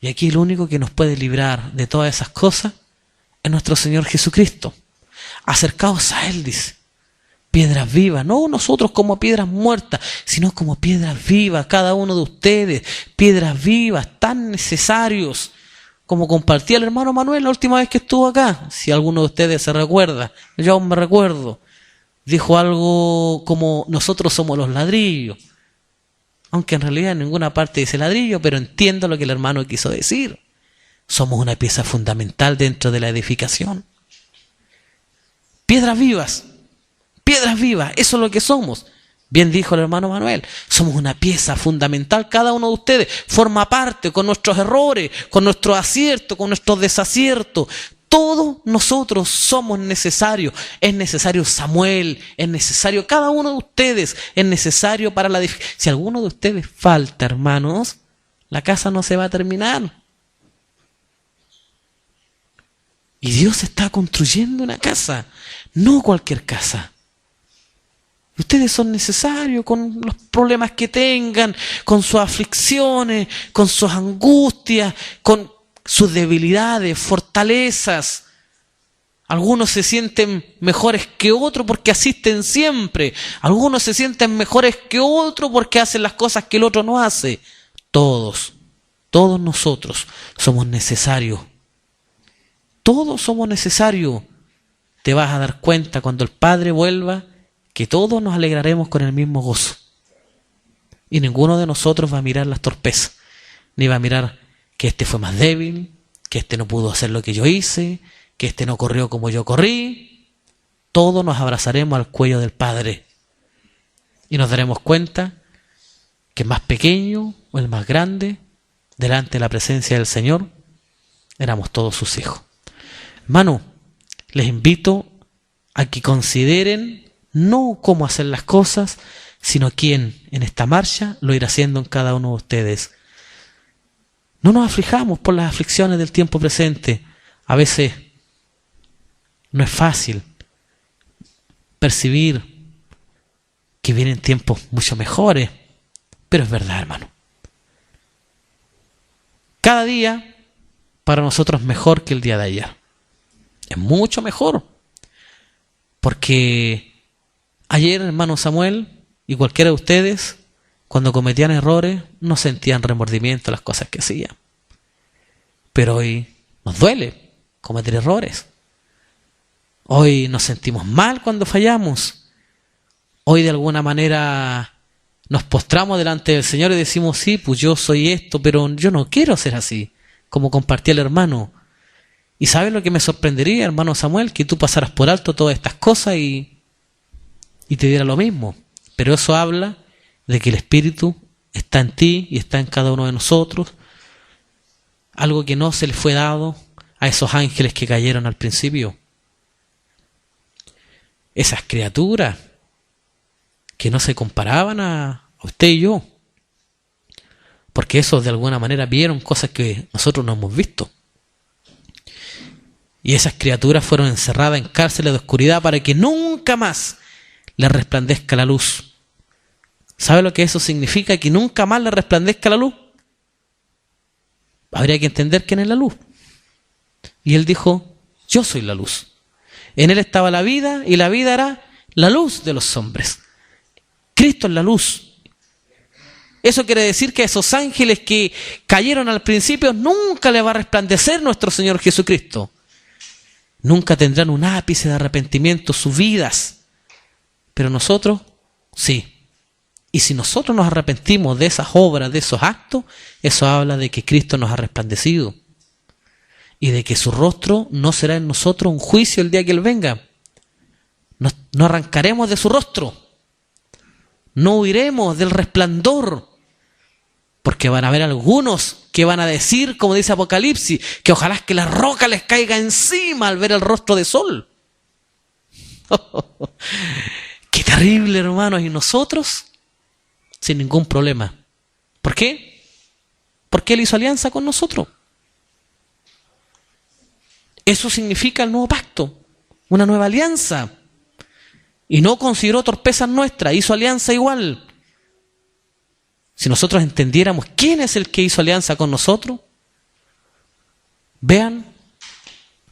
Y aquí el único que nos puede librar de todas esas cosas es nuestro Señor Jesucristo. Acercaos a Él, dice. Piedras vivas, no nosotros como piedras muertas, sino como piedras vivas, cada uno de ustedes, piedras vivas, tan necesarios, como compartía el hermano Manuel la última vez que estuvo acá. Si alguno de ustedes se recuerda, yo aún me recuerdo, dijo algo como: nosotros somos los ladrillos. Aunque en realidad en ninguna parte dice ladrillo, pero entiendo lo que el hermano quiso decir. Somos una pieza fundamental dentro de la edificación. Piedras vivas, eso es lo que somos. Bien dijo el hermano Manuel, somos una pieza fundamental, cada uno de ustedes forma parte con nuestros errores, con nuestros aciertos, con nuestros desaciertos. Todos nosotros somos necesarios. Es necesario Samuel, es necesario cada uno de ustedes, es necesario para la edificación. Si alguno de ustedes falta, hermanos, la casa no se va a terminar. Y Dios está construyendo una casa, no cualquier casa. Ustedes son necesarios con los problemas que tengan, con sus aflicciones, con sus angustias, con sus debilidades, fortalezas. Algunos se sienten mejores que otros porque asisten siempre. Algunos se sienten mejores que otros porque hacen las cosas que el otro no hace. Todos Todos nosotros somos necesarios. Todos somos necesarios. Te vas a dar cuenta cuando el Padre vuelva que todos nos alegraremos con el mismo gozo. Y ninguno de nosotros va a mirar las torpezas, ni va a mirar que este fue más débil, que este no pudo hacer lo que yo hice, que este no corrió como yo corrí. Todos nos abrazaremos al cuello del Padre y nos daremos cuenta que el más pequeño o el más grande, delante de la presencia del Señor, éramos todos sus hijos. Hermano, les invito a que consideren no cómo hacer las cosas, sino quién en esta marcha lo irá haciendo en cada uno de ustedes. No nos aflijamos por las aflicciones del tiempo presente. A veces no es fácil percibir que vienen tiempos mucho mejores, pero es verdad, hermano. Cada día para nosotros es mejor que el día de ayer. Es mucho mejor. Porque ayer, hermano Samuel, y cualquiera de ustedes, cuando cometían errores, no sentían remordimiento de las cosas que hacían. Pero hoy nos duele cometer errores. Hoy nos sentimos mal cuando fallamos. Hoy de alguna manera nos postramos delante del Señor y decimos, sí, pues yo soy esto, pero yo no quiero ser así, como compartía el hermano. ¿Y sabes lo que me sorprendería, hermano Samuel? Que tú pasaras por alto todas estas cosas y te diera lo mismo. Pero eso habla de que el Espíritu está en ti y está en cada uno de nosotros. Algo que no se le fue dado a esos ángeles que cayeron al principio. Esas criaturas que no se comparaban a usted y yo. Porque esos de alguna manera vieron cosas que nosotros no hemos visto. Y esas criaturas fueron encerradas en cárceles de oscuridad para que nunca más les resplandezca la luz. ¿Sabe lo que eso significa? Que nunca más le resplandezca la luz. Habría que entender quién es la luz. Y él dijo, yo soy la luz. En él estaba la vida y la vida era la luz de los hombres. Cristo es la luz. Eso quiere decir que a esos ángeles que cayeron al principio nunca le va a resplandecer nuestro Señor Jesucristo. Nunca tendrán un ápice de arrepentimiento sus vidas. Pero nosotros, sí. Y si nosotros nos arrepentimos de esas obras, de esos actos, eso habla de que Cristo nos ha resplandecido. Y de que su rostro no será en nosotros un juicio el día que Él venga. No arrancaremos de su rostro. No huiremos del resplandor. Porque van a haber algunos que van a decir, como dice Apocalipsis, que ojalá que la roca les caiga encima al ver el rostro de sol. ¡Qué terrible, hermanos! Y nosotros, sin ningún problema. ¿Por qué? Porque Él hizo alianza con nosotros. Eso significa el nuevo pacto, una nueva alianza. Y no consideró torpezas nuestras, hizo alianza igual. Si nosotros entendiéramos quién es el que hizo alianza con nosotros, vean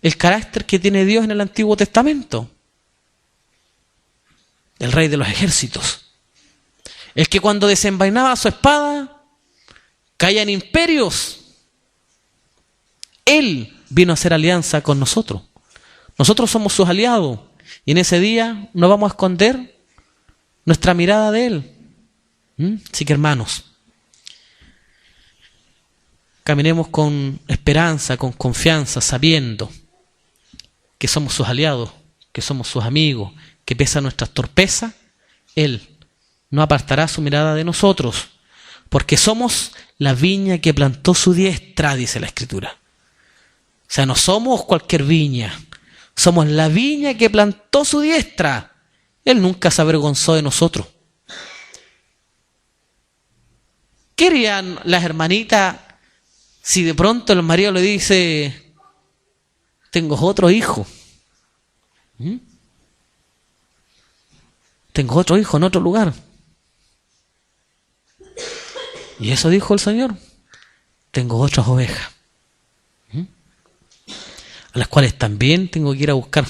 el carácter que tiene Dios en el Antiguo Testamento. El rey de los ejércitos. El que cuando desenvainaba su espada, caían imperios. Él vino a hacer alianza con nosotros. Nosotros somos sus aliados. Y en ese día no vamos a esconder nuestra mirada de Él. Así que, hermanos, caminemos con esperanza, con confianza, sabiendo que somos sus aliados, que somos sus amigos, que pese a nuestras torpezas, Él no apartará su mirada de nosotros, porque somos la viña que plantó su diestra, dice la Escritura. O sea, no somos cualquier viña, somos la viña que plantó su diestra. Él nunca se avergonzó de nosotros. ¿Qué harían las hermanitas si de pronto el marido le dice, tengo otro hijo? Tengo otro hijo en otro lugar. Y eso dijo el Señor. Tengo otras ovejas, a las cuales también tengo que ir a buscar.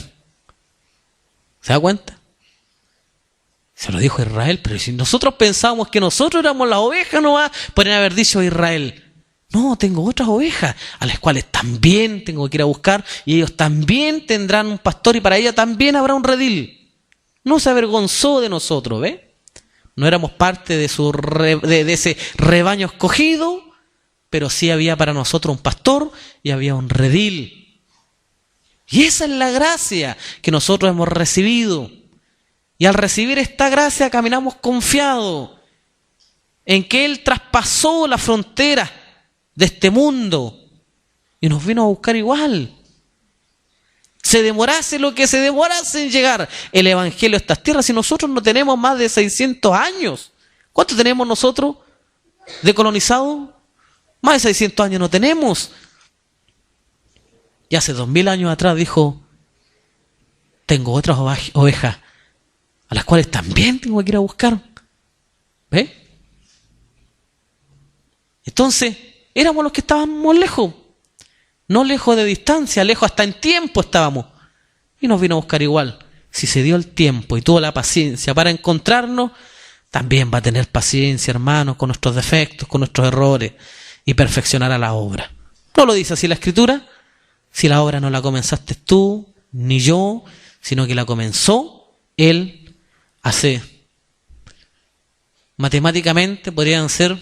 ¿Se da cuenta? Se lo dijo a Israel, pero si nosotros pensábamos que nosotros éramos las ovejas, no va, podrían haber dicho a Israel, No, tengo otras ovejas a las cuales también tengo que ir a buscar y ellos también tendrán un pastor y para ellas también habrá un redil. No se avergonzó de nosotros, ¿ve? No éramos parte de de ese rebaño escogido, pero sí había para nosotros un pastor y había un redil. Y esa es la gracia que nosotros hemos recibido. Y al recibir esta gracia caminamos confiados en que Él traspasó la frontera de este mundo y nos vino a buscar igual. Se demorase lo que se demorase en llegar el evangelio a estas tierras, y nosotros no tenemos más de 600 años. ¿Cuánto tenemos nosotros de colonizado? Más de 600 años no tenemos. Y hace 2000 años atrás dijo, tengo otras ovejas a las cuales también tengo que ir a buscar. ¿Ve? Entonces, éramos los que estábamos lejos. No lejos de distancia, lejos hasta en tiempo estábamos. Y nos vino a buscar igual. Si se dio el tiempo y tuvo la paciencia para encontrarnos, también va a tener paciencia, hermanos, con nuestros defectos, con nuestros errores, y perfeccionará la obra. No lo dice así la Escritura. Si la obra no la comenzaste tú, ni yo, sino que la comenzó Él hace, matemáticamente podrían ser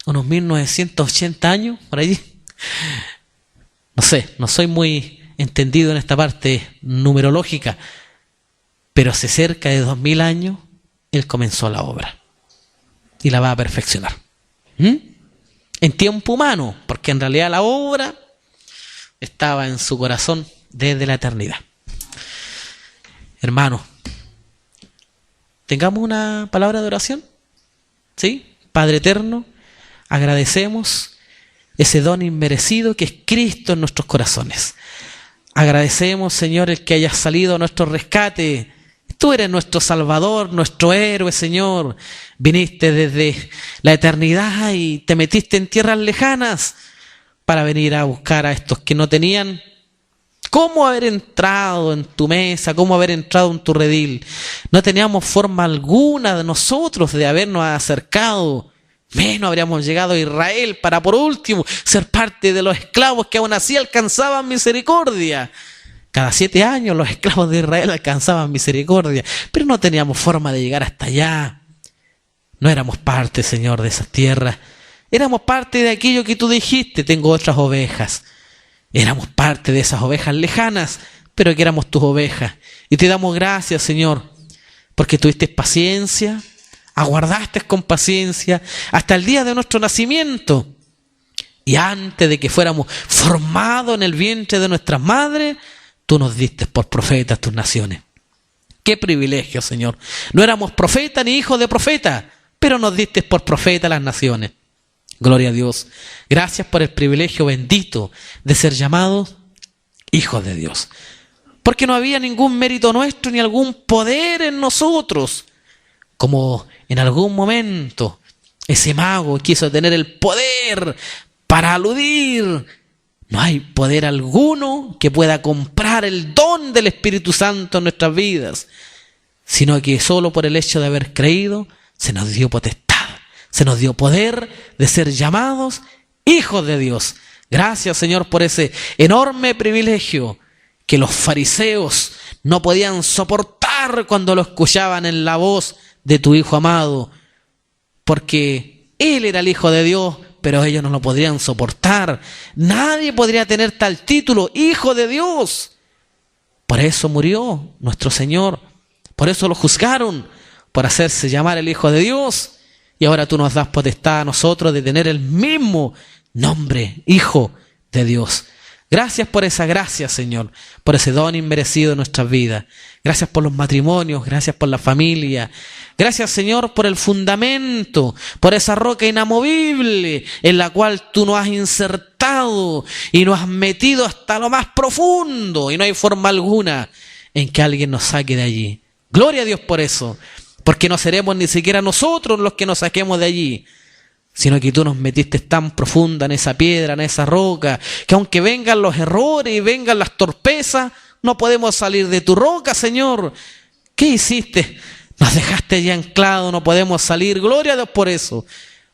unos 1980 años, por allí. No sé, no soy muy entendido en esta parte numerológica, pero hace cerca de 2000 años Él comenzó la obra y la va a perfeccionar. En tiempo humano, porque en realidad la obra estaba en su corazón desde la eternidad. Hermanos, tengamos una palabra de oración. ¿Sí? Padre eterno, agradecemos ese don inmerecido que es Cristo en nuestros corazones. Agradecemos, Señor, el que hayas salido a nuestro rescate. Tú eres nuestro Salvador, nuestro héroe, Señor. Viniste desde la eternidad y te metiste en tierras lejanas para venir a buscar a estos que no tenían cómo haber entrado en tu mesa, cómo haber entrado en tu redil. No teníamos forma alguna de nosotros de habernos acercado. Menos habríamos llegado a Israel para, por último, ser parte de los esclavos que aún así alcanzaban misericordia. Cada 7 años los esclavos de Israel alcanzaban misericordia, pero no teníamos forma de llegar hasta allá. No éramos parte, Señor, de esas tierras. Éramos parte de aquello que tú dijiste, tengo otras ovejas. Éramos parte de esas ovejas lejanas, pero que éramos tus ovejas. Y te damos gracias, Señor, porque tuviste paciencia, aguardaste con paciencia hasta el día de nuestro nacimiento. Y antes de que fuéramos formados en el vientre de nuestras madres, tú nos diste por profetas tus naciones. ¡Qué privilegio, Señor! No éramos profeta ni hijos de profeta, pero nos diste por profeta las naciones. Gloria a Dios. Gracias por el privilegio bendito de ser llamados hijos de Dios. Porque no había ningún mérito nuestro ni algún poder en nosotros. Como en algún momento ese mago quiso tener el poder para aludir. No hay poder alguno que pueda comprar el don del Espíritu Santo en nuestras vidas, sino que solo por el hecho de haber creído se nos dio potestad, se nos dio poder de ser llamados hijos de Dios. Gracias, Señor, por ese enorme privilegio que los fariseos no podían soportar cuando lo escuchaban en la voz de tu Hijo amado, porque Él era el Hijo de Dios, pero ellos no lo podrían soportar. Nadie podría tener tal título, Hijo de Dios. Por eso murió nuestro Señor, por eso lo juzgaron, por hacerse llamar el Hijo de Dios. Y ahora tú nos das potestad a nosotros de tener el mismo nombre, Hijo de Dios. Gracias por esa gracia, Señor, por ese don inmerecido en nuestras vidas. Gracias por los matrimonios, gracias por la familia. Gracias, Señor, por el fundamento, por esa roca inamovible en la cual tú nos has insertado y nos has metido hasta lo más profundo, y no hay forma alguna en que alguien nos saque de allí. Gloria a Dios por eso, porque no seremos ni siquiera nosotros los que nos saquemos de allí, sino que tú nos metiste tan profunda en esa piedra, en esa roca, que aunque vengan los errores y vengan las torpezas, no podemos salir de tu roca, Señor. ¿Qué hiciste? Nos dejaste allí anclados, no podemos salir. Gloria a Dios por eso.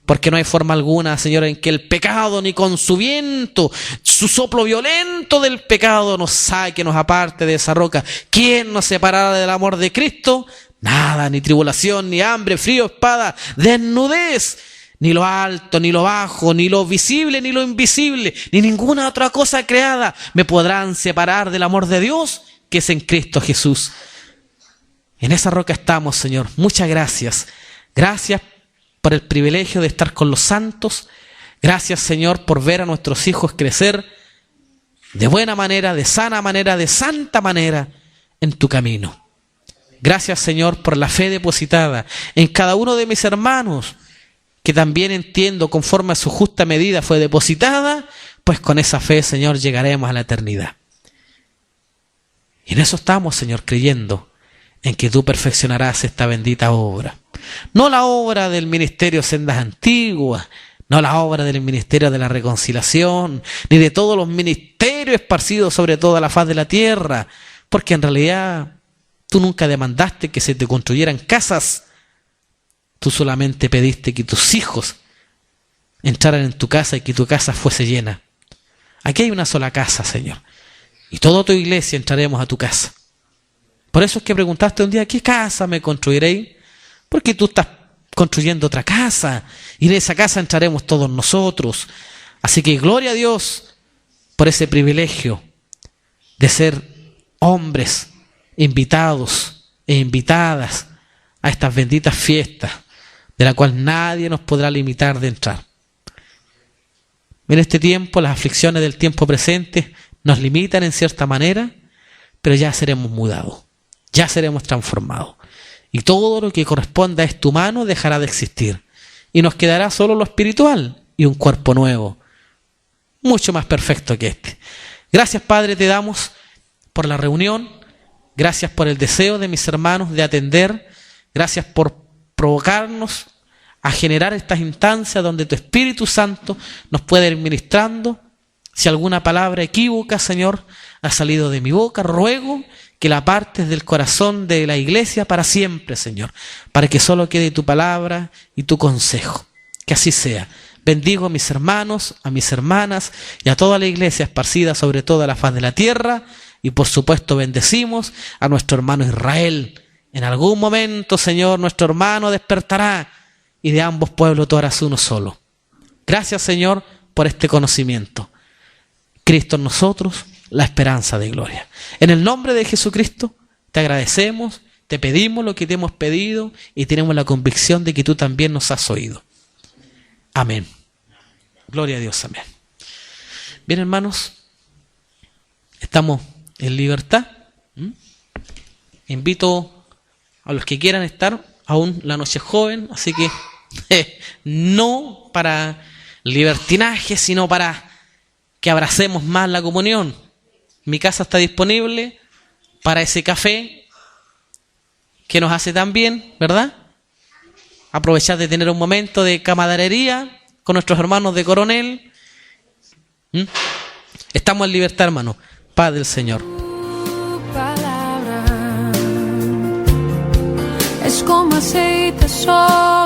Porque no hay forma alguna, Señor, en que el pecado, ni con su viento, su soplo violento del pecado, nos saque, nos aparte de esa roca. ¿Quién nos separará del amor de Cristo? Nada, ni tribulación, ni hambre, frío, espada, desnudez, ni lo alto, ni lo bajo, ni lo visible, ni lo invisible, ni ninguna otra cosa creada me podrán separar del amor de Dios que es en Cristo Jesús. En esa roca estamos, Señor. Muchas gracias. Gracias por el privilegio de estar con los santos. Gracias, Señor, por ver a nuestros hijos crecer de buena manera, de sana manera, de santa manera en tu camino. Gracias, Señor, por la fe depositada en cada uno de mis hermanos, que también entiendo conforme a su justa medida fue depositada, pues con esa fe, Señor, llegaremos a la eternidad. Y en eso estamos, Señor, creyendo en que tú perfeccionarás esta bendita obra. No la obra del ministerio Sendas Antiguas, no la obra del ministerio de la reconciliación, ni de todos los ministerios esparcidos sobre toda la faz de la tierra, porque en realidad tú nunca demandaste que se te construyeran casas. Tú solamente pediste que tus hijos entraran en tu casa y que tu casa fuese llena. Aquí hay una sola casa, Señor, y toda tu iglesia entraremos a tu casa. Por eso es que preguntaste un día, ¿qué casa me construiréis? Porque tú estás construyendo otra casa y en esa casa entraremos todos nosotros. Así que gloria a Dios por ese privilegio de ser hombres invitados e invitadas a estas benditas fiestas de la cual nadie nos podrá limitar de entrar. En este tiempo, las aflicciones del tiempo presente nos limitan en cierta manera, pero ya seremos mudados, ya seremos transformados. Y todo lo que corresponda a este humano dejará de existir. Y nos quedará solo lo espiritual y un cuerpo nuevo, mucho más perfecto que este. Gracias, Padre, te damos por la reunión. Gracias por el deseo de mis hermanos de atender. Gracias por provocarnos a generar estas instancias donde tu Espíritu Santo nos puede ir ministrando. Si alguna palabra equívoca, Señor, ha salido de mi boca, ruego que la apartes del corazón de la iglesia para siempre, Señor, para que solo quede tu palabra y tu consejo. Que así sea. Bendigo a mis hermanos, a mis hermanas y a toda la iglesia esparcida sobre toda la faz de la tierra. Y por supuesto bendecimos a nuestro hermano Israel. En algún momento, Señor, nuestro hermano despertará y de ambos pueblos tú harás uno solo. Gracias, Señor, por este conocimiento. Cristo en nosotros, la esperanza de gloria. En el nombre de Jesucristo, te agradecemos, te pedimos lo que te hemos pedido y tenemos la convicción de que tú también nos has oído. Amén. Gloria a Dios, amén. Bien, hermanos, estamos en libertad. Invito a los que quieran estar, aún la noche es joven, así que no para libertinaje, sino para que abracemos más la comunión. Mi casa está disponible para ese café que nos hace tan bien, ¿verdad? Aprovechar de tener un momento de camaradería con nuestros hermanos de Coronel. Estamos en libertad, hermano. Paz del Señor. Tu palabra es como aceite sobre